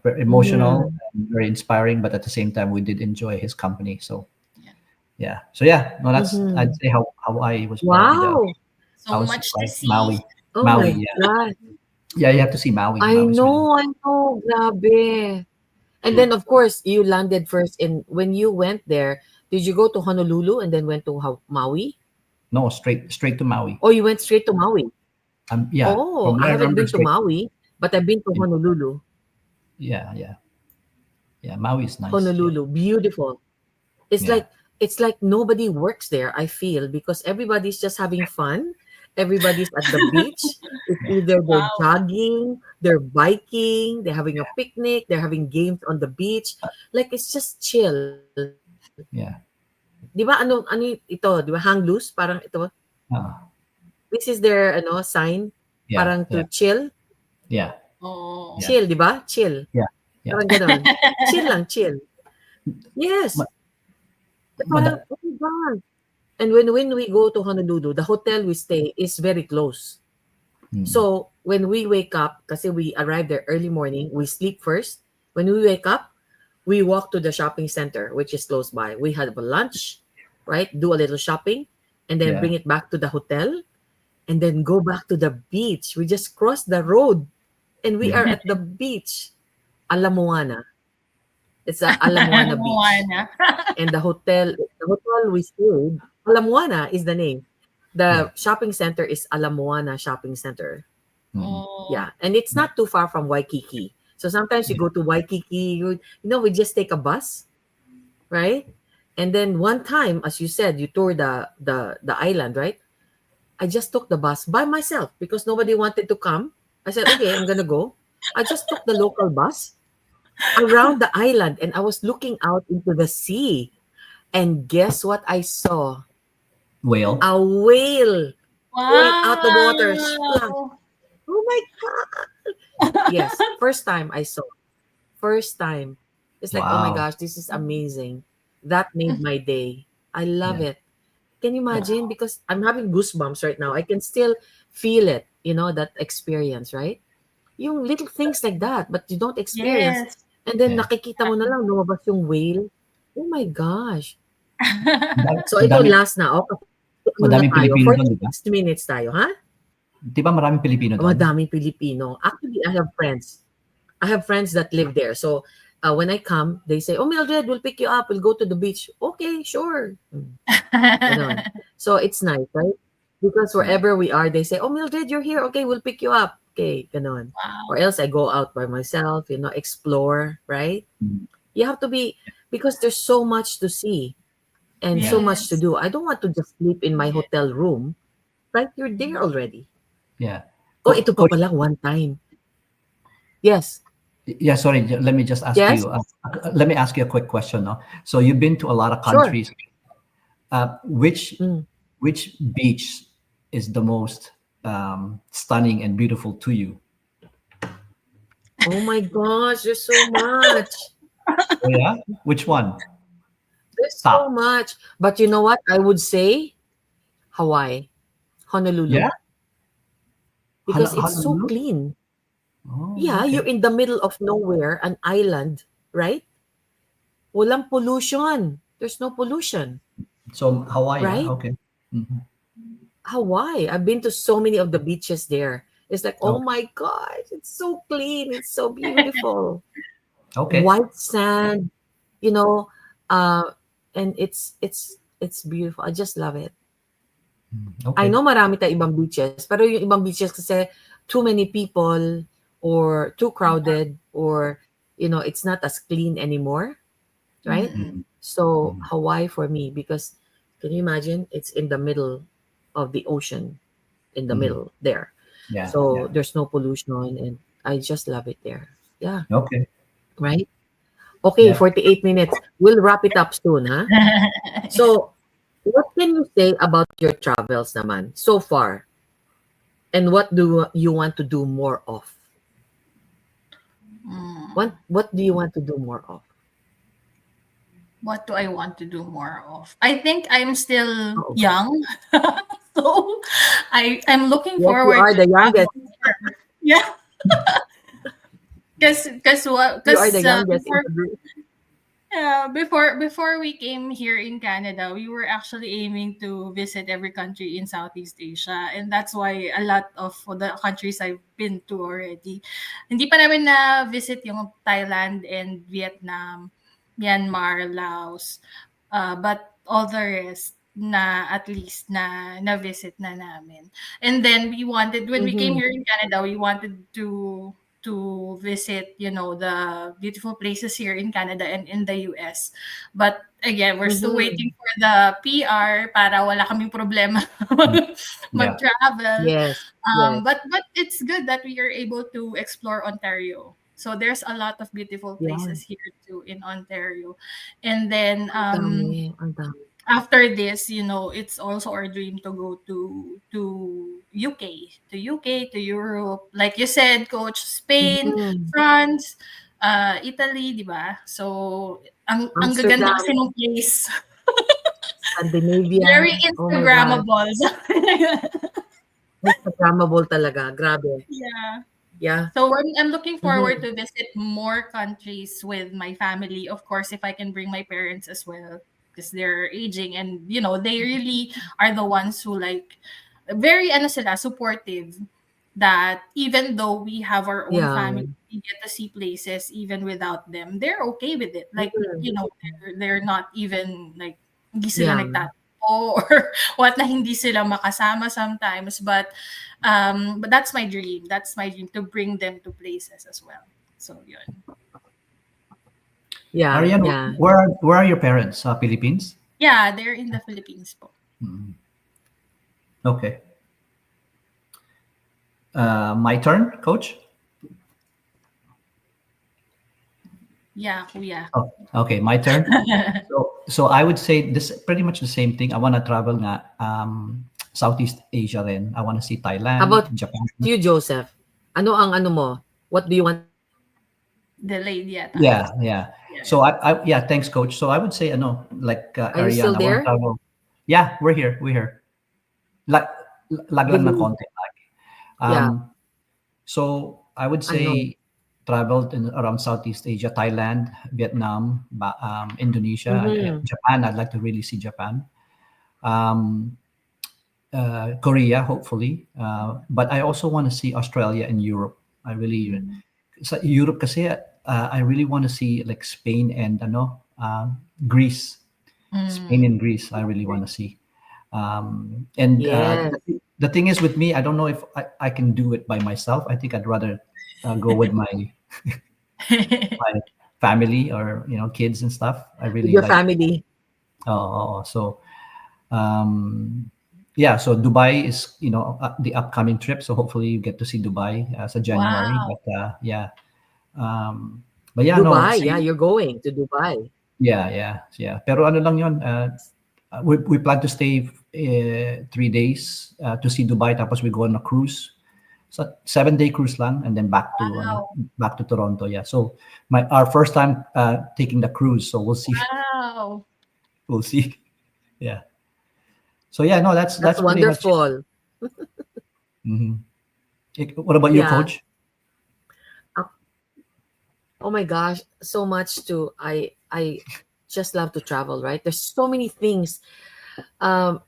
very emotional Mhm. and very inspiring, but at the same time, we did enjoy his company. So Yeah. yeah, no, that's, I'd Mhm. say, how I was probably the Wow. I So was much to surprised. see. Oh Maui, my yeah. God. Yeah, you have to see Maui. I Maui's really, know, I know. Grabe. And then, of course, you landed first in, when you went there, did you go to Honolulu and then went to Maui? no, straight to Maui. Or you went straight to Maui? Yeah, Oh, from what I I haven't remember, been to straight. Maui, but I've been to Honolulu. Yeah, yeah, yeah. Maui is nice. Yeah, Honolulu, beautiful. It's yeah, like it's like nobody works there, I feel, because everybody's just having fun. Everybody's at the beach. It's either they're Wow. jogging, they're biking, they're having a picnic, they're having games on the beach. Like it's just chill. yeah, 'Di ba ano ito, 'di ba hang loose parang ito. uh, This is their sign yeah, parang yeah, to chill. yeah, Oh. yeah, Chill, 'di ba? Chill. yeah, yeah. Parang gano'n. Chill lang, chill. Yes. Parang, oh my God. And when we go to Honolulu, the hotel we stay is very close. mm, So when we wake up, kasi we arrive there early morning, we sleep first. When we wake up, we walk to the shopping center, which is close by. We have a lunch, right? Do a little shopping, and then yeah. bring it back to the hotel, and then go back to the beach. We just cross the road, and we are Mhm. at the beach, Ala Moana. It's a Ala Moana beach, Moana. and the hotel we stayed, Ala Moana is the name. Yeah. The shopping center is Ala Moana Shopping Center. Mhm. Oh. Yeah, and it's not too far from Waikiki. So sometimes you Yeah. go to Waikiki, we just take a bus, right? And then one time, as you said, you tour the island, right? I just took the bus by myself because nobody wanted to come. I said, okay, I'm gonna go. I just took the local bus around the island and I was looking out into the sea. And guess what I saw? Whale. A whale going out the water. Splash. Wow. Oh my God. Yes, first time I saw. First time. It's like, oh my Wow. gosh, this is amazing. That made my day. I love Yeah. it. Can you Yeah. imagine? Because I'm having goosebumps right now. I can still feel it, that experience, right? Yung little things like that, but you don't experience. Yes. And then Yeah. nakikita mo na lang, lumabas yung whale. Oh my gosh. Madami, So ito madami, last na. Okay, ano na madaming tayo? Pilipino doon, di ba? 46 minutes tayo, ha? Di ba maraming Pilipino doon? Madaming Pilipino. Actually, I have friends. I have friends that live there. So when I come, they say, "Oh, Mildred, we'll pick you up. We'll go to the beach." Okay, sure. Ganon. So it's nice, right? Because wherever we are, they say, "Oh, Mildred, you're here. Okay, we'll pick you up." Okay, ganon. Or Wow. else I go out by myself, explore, right? Mm. You have to be, because there's so much to see and Yeah. so much to Yes. do. I don't want to just sleep in my Yeah. hotel room, right? You're there already. Yeah. Oh, ito pa Coach, pala one time. Yes. yeah, sorry, let me just ask Yes? you, let me ask you a quick question. No? So you've been to a lot of Sure. countries. Which Mm. which beach is the most stunning and beautiful to you? Oh my gosh, there's so much. Oh, yeah? Which one? There's so Top. much. But you know what? I would say Hawaii, Honolulu, Yeah? because it's so Honolulu? clean. Oh, Yeah, okay. you're in the middle of nowhere, an island, right? Walang pollution. There's no pollution, So Hawaii, yeah? right? Okay. Mhm. Hawaii. I've been to so many of the beaches there. It's like, oh Okay. my gosh, it's so clean. It's so beautiful. Okay. White sand, you know, uh, and it's beautiful. I just love it. I Okay. know marami tayong ibang beaches, pero yung ibang beaches kasi too many people or too crowded or it's not as clean anymore, right? Mm-mm. Mhm. So Mhm. Hawaii for me, because can you imagine, it's in the middle of the ocean, in the Mhm. middle there. Yeah. So Yeah. there's no pollution and I just love it there. Yeah, Okay. right? Okay, Yeah. 48 minutes. We'll wrap it up soon, huh? So, what can you say about your travels naman so far? And what do you want to do more of? Mm. What do you want to do more of? What do I want to do more of? I think I'm still Oh, young. So I'm looking yes, you forward are to the youngest. travel more. Yeah. Because what? You are the Because youngest in the group. yeah, before we came here in Canada, we were actually aiming to visit every country in Southeast Asia, and that's why a lot of the countries I've been to already. Hindi pa namin na visit yung Thailand and Vietnam, Myanmar, Laos, but all the rest na at least na visit na namin. And then we wanted, when we came Mm-hmm. here in Canada, we wanted to visit, the beautiful places here in Canada and in the US. But again, we're still Mm-hmm. waiting for the PR para wala kaming problema Mm. Yeah. mag-travel. Yes, yes, But it's good that we are able to explore Ontario. So there's a lot of beautiful yeah. places here too in Ontario. And then Ang dami, ang dami. after this, it's also our dream to go to UK, to Europe. Like you said, Coach, Spain, Mhm. France, Italy, di ba? So ang gaganda kasi Amsterdam. ng place. Scandinavia. Very Oh my God. Instagrammable. Instagrammable talaga. Grabe. Yeah. Yeah. So I'm looking forward Mhm. to visit more countries with my family. Of course, if I can bring my parents as well, because they're aging and they really are the ones who like very sila, supportive. That even though we have our own Yeah. family, we get to see places even without them. They're okay with it. Like Mhm. they're not even like hindi sila Yeah. nagtatampo or what na hindi sila makasama sometimes. But that's my dream. That's my dream to bring them to places as well. So yun. Yeah. Ariane, Yeah. where are your parents? Philippines? Yeah, they're in the Philippines po. Mm, okay. My turn, coach? Yeah, kuya. Oh, okay, my turn. So I would say this pretty much the same thing. I want to travel nga Southeast Asia then. I want to see How Thailand, about Japan. you, Joseph? Ano ang ano mo? What do you want to see? Delayed yata. Yeah, yeah. Yeah. So I yeah, thanks, coach. So I would say ano, like Are you Ariane, still I want to there? travel. Yeah, we're here. We're here. Lag, lag lang na Delayed. konti. Yeah, Um, so I would I know. say traveled around Southeast Asia, Thailand, Vietnam, Indonesia, Mhm. Japan. I'd like to really see Japan. Um, Korea, hopefully. But I also want to see Australia and Europe. I really, sa Europe kasi, I really want to see like Spain and Greece. Spain Mm. and Greece, I really want to see. And Yes. the thing is with me, I don't know if I can do it by myself. I think I'd rather go with my family or kids and stuff. I With really your like. family. So yeah, so Dubai is the upcoming trip. So hopefully you get to see Dubai as a January. Wow. Yeah, um, but yeah, no, Dubai. Yeah, same. you're going to Dubai. Yeah, yeah, yeah. Pero ano lang yun, we plan to stay 3 days to see Dubai. Tapos we go on a cruise. So 7-day cruise lang, and then Wow. back to Toronto. Yeah. So our first time taking the cruise. So we'll see. Wow. We'll see. Yeah. So yeah, no, That's that's pretty much it. wonderful. Mhm. What about you, Yeah. coach? Uh, Oh my gosh, so much to I just love to travel, right? There's so many things. Um,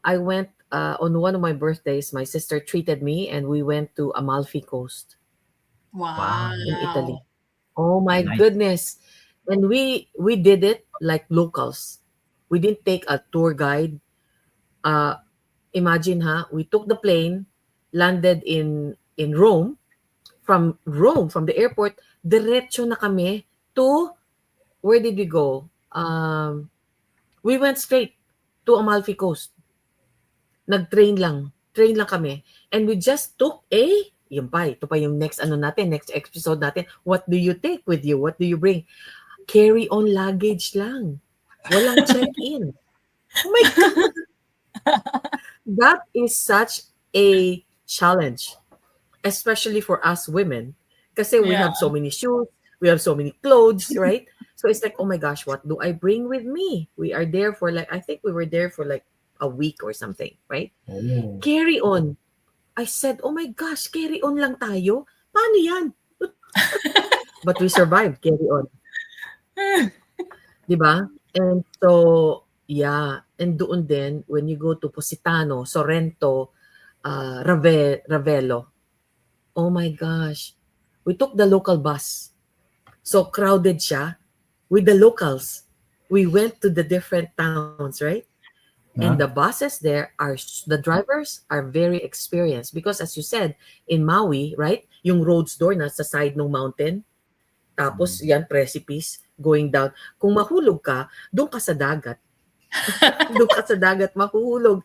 I went on one of my birthdays, my sister treated me and we went to Amalfi Coast Wow, in Wow. Italy. Oh my nice. goodness. And we did it like locals. We didn't take a tour guide. Uh Imagine we took the plane, landed in Rome. From Rome, from the airport, diretso na kami to where did we go? We went straight to Amalfi Coast. Nag-train lang. Train lang kami. And we just took yun pa, ito pa yung next next episode natin. What do you take with you? What do you bring? Carry on luggage lang. Walang check-in. Oh my God, that is such a challenge, especially for us women. Kasi we Yeah. have so many shoes, we have so many clothes, right? So it's like, oh my gosh, what do I bring with me? We are there for like, I think we were there for like a week or something, right? Oh, Carry on. I said, oh my gosh, carry on lang tayo? Paano yan? But we survived, carry on. Di ba? And so, yeah. And doon din, when you go to Positano, Sorrento, Ravello, oh my gosh, we took the local bus. So crowded siya with the locals. We went to the different towns, right? And the huh? buses there the drivers are very experienced because as you said, in Maui, right? Yung roads door na sa side ng mountain, tapos yan precipice going down. Kung mahulog ka, doon ka sa dagat. Doon ka sa dagat mahuhulog.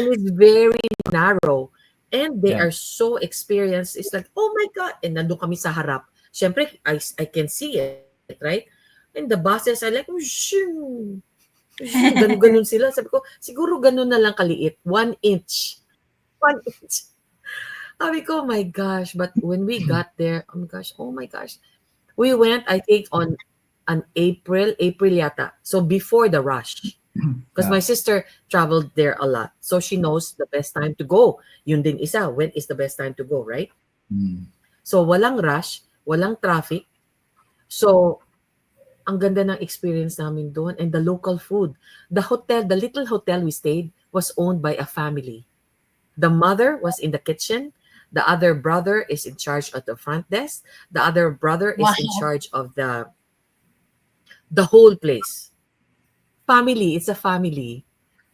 And it's very narrow. And they Yeah. are so experienced. It's like, oh my God. And nandun kami sa harap. Siyempre, I can see it, right? And the buses are like, oh, shoo, shoo, ganun-ganun sila. Sabi ko, siguro ganun na lang kaliit. 1 inch. 1 inch. Sabi ko, oh my gosh. But when we got there, oh my gosh. We went, I think, on April yata. So before the rush. Because Yeah. my sister traveled there a lot. So she knows the best time to go. Yun din isa, when is the best time to go, right? Mm. So walang rush, walang traffic. So ang ganda ng experience namin doon, and the local food. The little hotel we stayed was owned by a family. The mother was in the kitchen. The other brother is in charge of the front desk. The other brother is in Wow. charge of the whole place. Family, it's a family.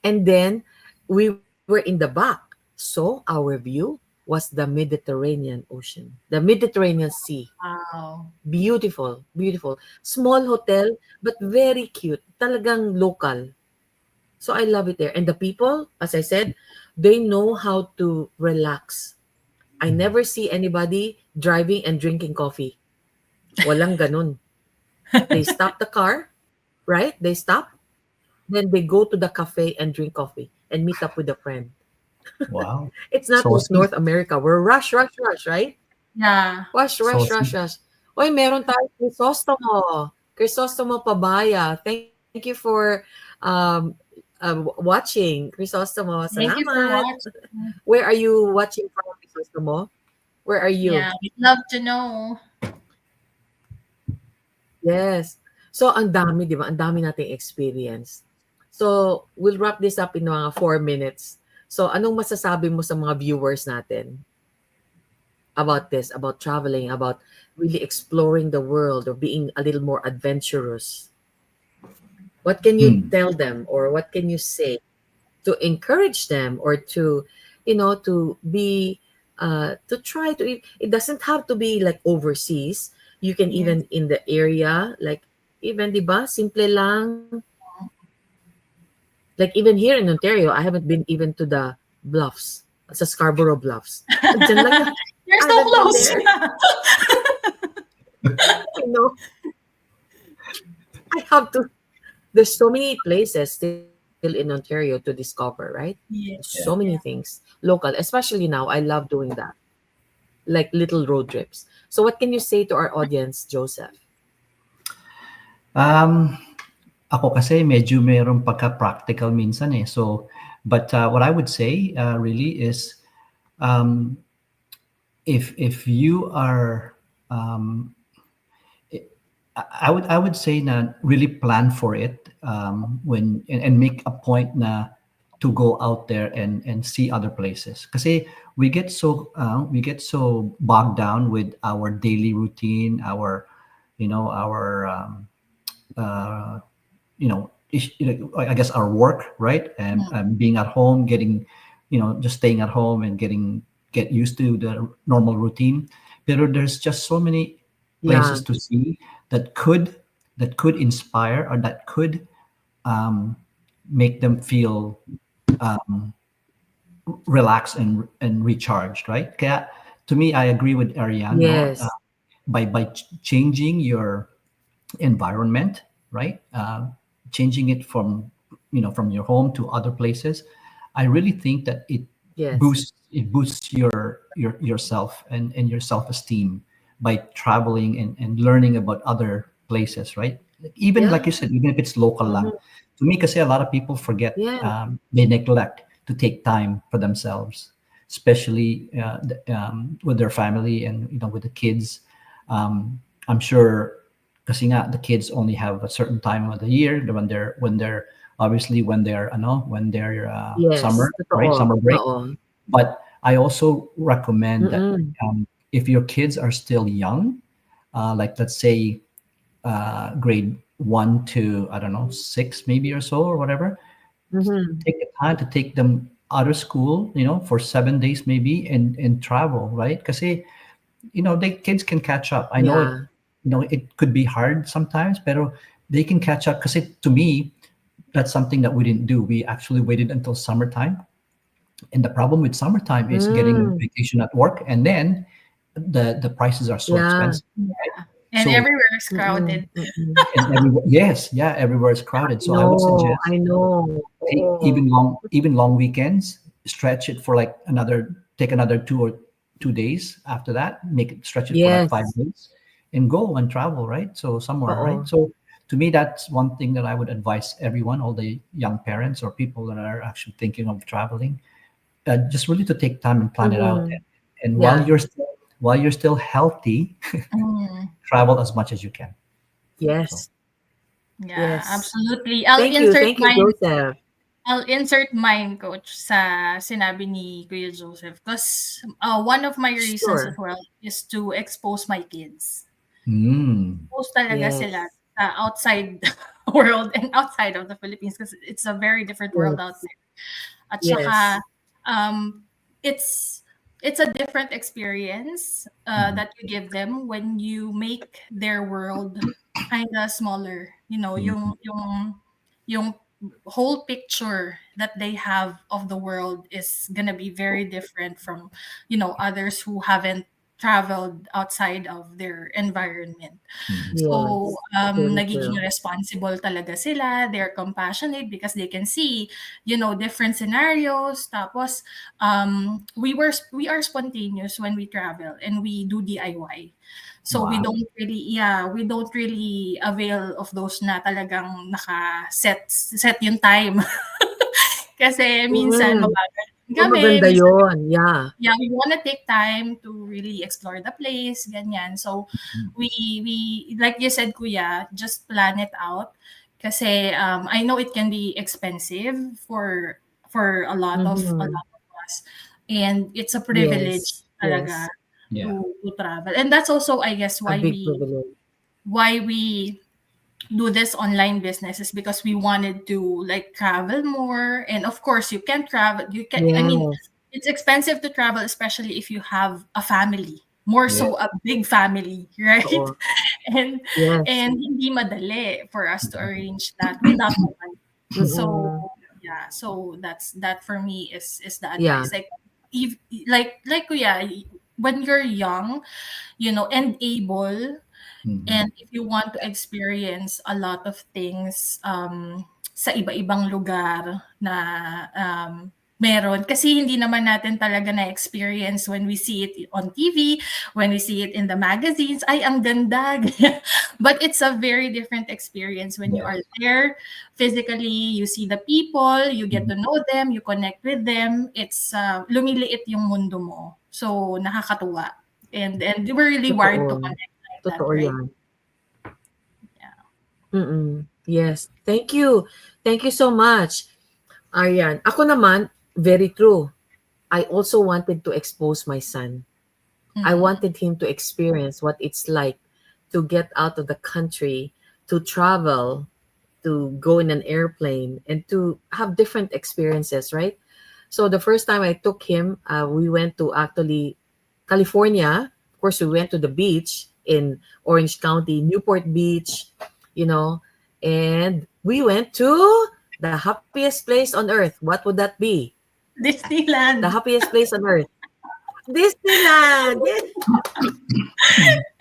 And then we were in the back. So our view was the Mediterranean Ocean, the Mediterranean Sea. Wow. Beautiful, beautiful. Small hotel, but very cute. Talagang local. So I love it there. And the people, as I said, they know how to relax. I never see anybody driving and drinking coffee. Walang ganun. They stop the car, right? They stop. Then they go to the cafe and drink coffee and meet up with a friend. Wow. It's not So like sweet. North America. We're rush, rush, rush, right? Yeah. Rush, So rush, sweet. rush, rush. Oy, meron tayo Crisostomo. Crisostomo Pabaya. Thank you for um, watching. Crisostomo, Thank you for salamat. watching. Where are you watching from, Crisostomo? Where are you? Yeah, we'd love to know. Yes. So, ang dami, di ba? Ang dami nating experience. So, we'll wrap this up in mga 4 minutes. So, anong masasabi mo sa mga viewers natin about this, about traveling, about really exploring the world or being a little more adventurous? What can you Hmm. tell them, or what can you say to encourage them, or to, to be, to try to, it doesn't have to be like overseas. You can Yes. even in the area, like even, di ba, simple lang. Like even here in Ontario, I haven't been even to the Bluffs, sa Scarborough Bluffs. Diyan lang yan. You're I so haven't been close. there. You know, I have to. There's so many places still in Ontario to discover, right? So Yes. many Yeah. Yeah. things local, especially now. I love doing that, like little road trips. So, what can you say to our audience, Joseph? Um, Ako kasi medyo mayroong pagka-practical minsan eh. So, but what I would say really is um, if you are um, I would say na really plan for it when and make a point na to go out there and see other places. Kasi we get so bogged down with our daily routine, our our uh, I guess our work, right? And Mm. being at home, getting, just staying at home and get used to the normal routine. But there's just so many Yeah. places to see that could inspire or that could um, make them feel um, relaxed and recharged, right? Kaya to me, I agree with Ariane. No, Yes. by changing your environment, right? Changing it from your home to other places. I really think that it Yes. boosts yourself and your self-esteem by traveling and learning about other places, right? Even like Yeah. you said, even if it's local lang. Mhm. To me, kasi a lot of people forget, Yeah. they neglect to take time for themselves, especially with their family and with the kids. I'm sure kasi nga the kids only have a certain time of the year when they're obviously when they're Yes. summer, right, Totoo. summer break. Oo. But I also recommend that Mm-mm. if your kids are still young, like let's say grade 1 to, I don't know, 6 maybe or so or whatever, Mm-hmm. take the time to take them out of school, for 7 days maybe, and travel, right? Because the kids can catch up. I know Yeah. it could be hard sometimes, but they can catch up. Because to me, that's something that we didn't do. We actually waited until summertime, and the problem with summertime is getting Mm. vacation at work, and then the prices are so Yeah. expensive, right? And So everywhere is Mm-mm. crowded. Mm-mm. and yes, yeah, everywhere is crowded. So I would No, suggest I know. take Oo. even long weekends, stretch it for like take another 2 days after that, make it stretch it for like five Yes. days and go and travel, right? So somewhere, right? Oo. So to me, that's one thing that I would advise everyone, all the young parents or people that are actually thinking of traveling, just really to take time and plan it out. Mm-hmm. And Yeah. while you're still healthy, Mm, travel as much as you can. So, Yes. yeah, Yes. absolutely. Thank you. Thank you, Joseph. I'll insert mine, coach, sa sinabi ni Kuya Joseph. Because one of my reasons as Sure. well is to expose my kids. mm, Expose talaga sila Yes. sa outside world and outside of the Philippines because it's a very different world out Yes. there. At saka, Yes. um, it's it's a different experience mhm, that you give them when you make their world kind of smaller. You know, mhm, yung whole picture that they have of the world is gonna be very different from, others who haven't traveled outside of their environment. mhm, So, Yes. Very nagiging true. responsible talaga sila, they're compassionate because they can see, different scenarios. Tapos, we are spontaneous when we travel and we do DIY. So wow. we don't really avail of those na talagang set yung time. Kasi minsan Mm-mm. mabagal Oh, kami, maganda minsan yun. Yeah. yeah, we wanna take time to really explore the place, ganyan. So, Mhm, we like you said, kuya, just plan it out. Kasi I know it can be expensive for a Mm-hmm. lot of us, and it's a privilege Yes. talaga Yes. yeah. to travel. And that's also, I guess, A big privilege. why we do this online business is because we wanted to like travel more. And of course you can travel, I mean, Yes. it's expensive to travel, especially if you have a family, more Yeah. so a big family, right? Oo. and Yes. and hindi madali for us to Mhm, arrange that without the money. So Mm-mm. yeah, so that for me is the Yeah. advice. Like if like kuya, when you're young, and able, mhm, and if you want to experience a lot of things sa iba-ibang lugar na meron, kasi hindi naman natin talaga na-experience when we see it on TV, when we see it in the magazines, ay ang ganda. But it's a very different experience when you are yes. there physically, you see the people, you get Mhm, to know them, you connect with them. It's lumiliit yung mundo mo. So nakakatuwa. And we're really wired to Totoo. connect like that, Totoo right? yan. Yeah. Mm-mm. Yes. Thank you. Thank you so much. Ayan. Ako naman, very true. I also wanted to expose my son. I Mm. wanted him to experience what it's like to get out of the country, to travel, to go in an airplane, and to have different experiences, right? So the first time I took him, we went to actually California. Of course, we went to the beach in Orange County, Newport Beach, and we went to the happiest place on earth. What would that be? The Disneyland. happiest place on earth. Disneyland. Yes,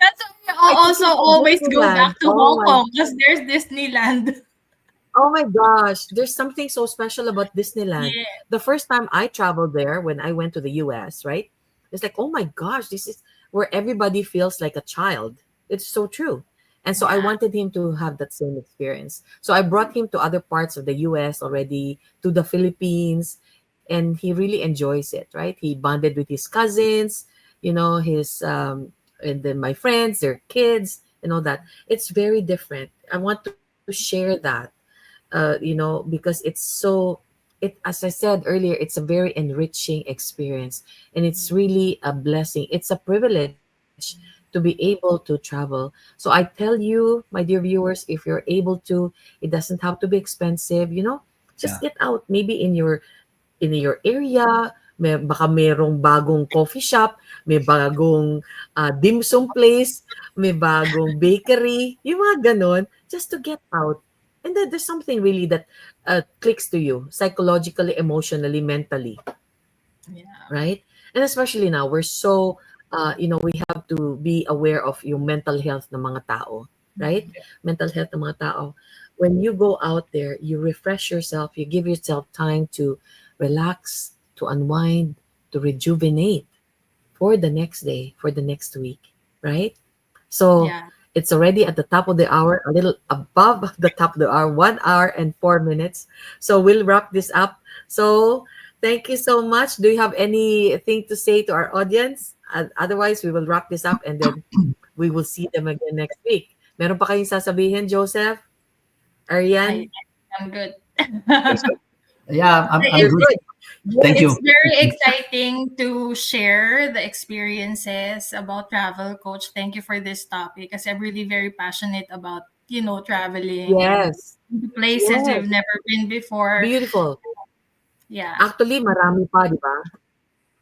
That's why I I took also him to always go Disneyland. back to Oh Hong my Kong because there's Disneyland. Oh my gosh, there's something so special about Disneyland. Yeah. The first time I traveled there when I went to the US, right? It's like, oh my gosh, this is where everybody feels like a child. It's so true. And so I Yeah. wanted him to have that same experience. So I brought him to other parts of the US already, to the Philippines, and he really enjoys it, right? He bonded with his cousins, his and then my friends, their kids, and all that. It's very different. I want to share that because it's so as I said earlier, it's a very enriching experience, and it's really a blessing. It's a privilege to be able to travel. So I tell you, my dear viewers, if you're able to, it doesn't have to be expensive, just yeah. get out maybe in your area. Baka merong bagong coffee shop, may bagong dim sum place, may bagong bakery, yung mga ganon, just to get out. And then there's something really that clicks to you psychologically, emotionally, mentally, Yeah. right? And especially now, we're so, we have to be aware of yung mental health ng mga tao, right? Mm. Mental health ng mga tao. When you go out there, you refresh yourself, you give yourself time to relax, to unwind, to rejuvenate for the next day, for the next week, right? So, Yeah. It's already at the top of the hour, a little above the top of the hour, 1 hour and 4 minutes. So we'll wrap this up. So thank you so much. Do you have anything to say to our audience? Otherwise, we will wrap this up and then we will see them again next week. Meron pa kayong sasabihin, Joseph? I Ariane? am good. Yeah, I'm You're good. good. Thank It's you. very exciting to share the experiences about travel, Coach. Thank you for this topic because I'm really very passionate about, traveling and Yes. places Yes. we've never been before. Beautiful. Yeah. Actually, marami pa, di ba?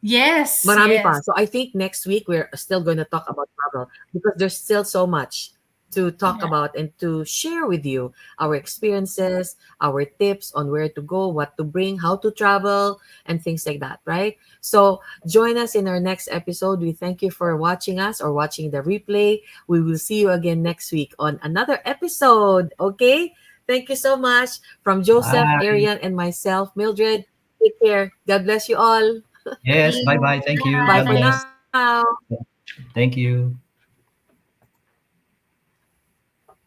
Yes, Marami pa. yes. So I think next week we're still going to talk about travel because there's still so much to talk Yeah. about and to share with you our experiences, our tips on where to go, what to bring, how to travel, and things like that, right? So join us in our next episode. We thank you for watching us or watching the replay. We will see you again next week on another episode. Okay? Thank you so much from Joseph, Bye. Arian, and myself, Mildred. Take care. God bless you all. Yes, bye Thank bye. you. Thank you. Bye God for Bye. bless. now. Thank you.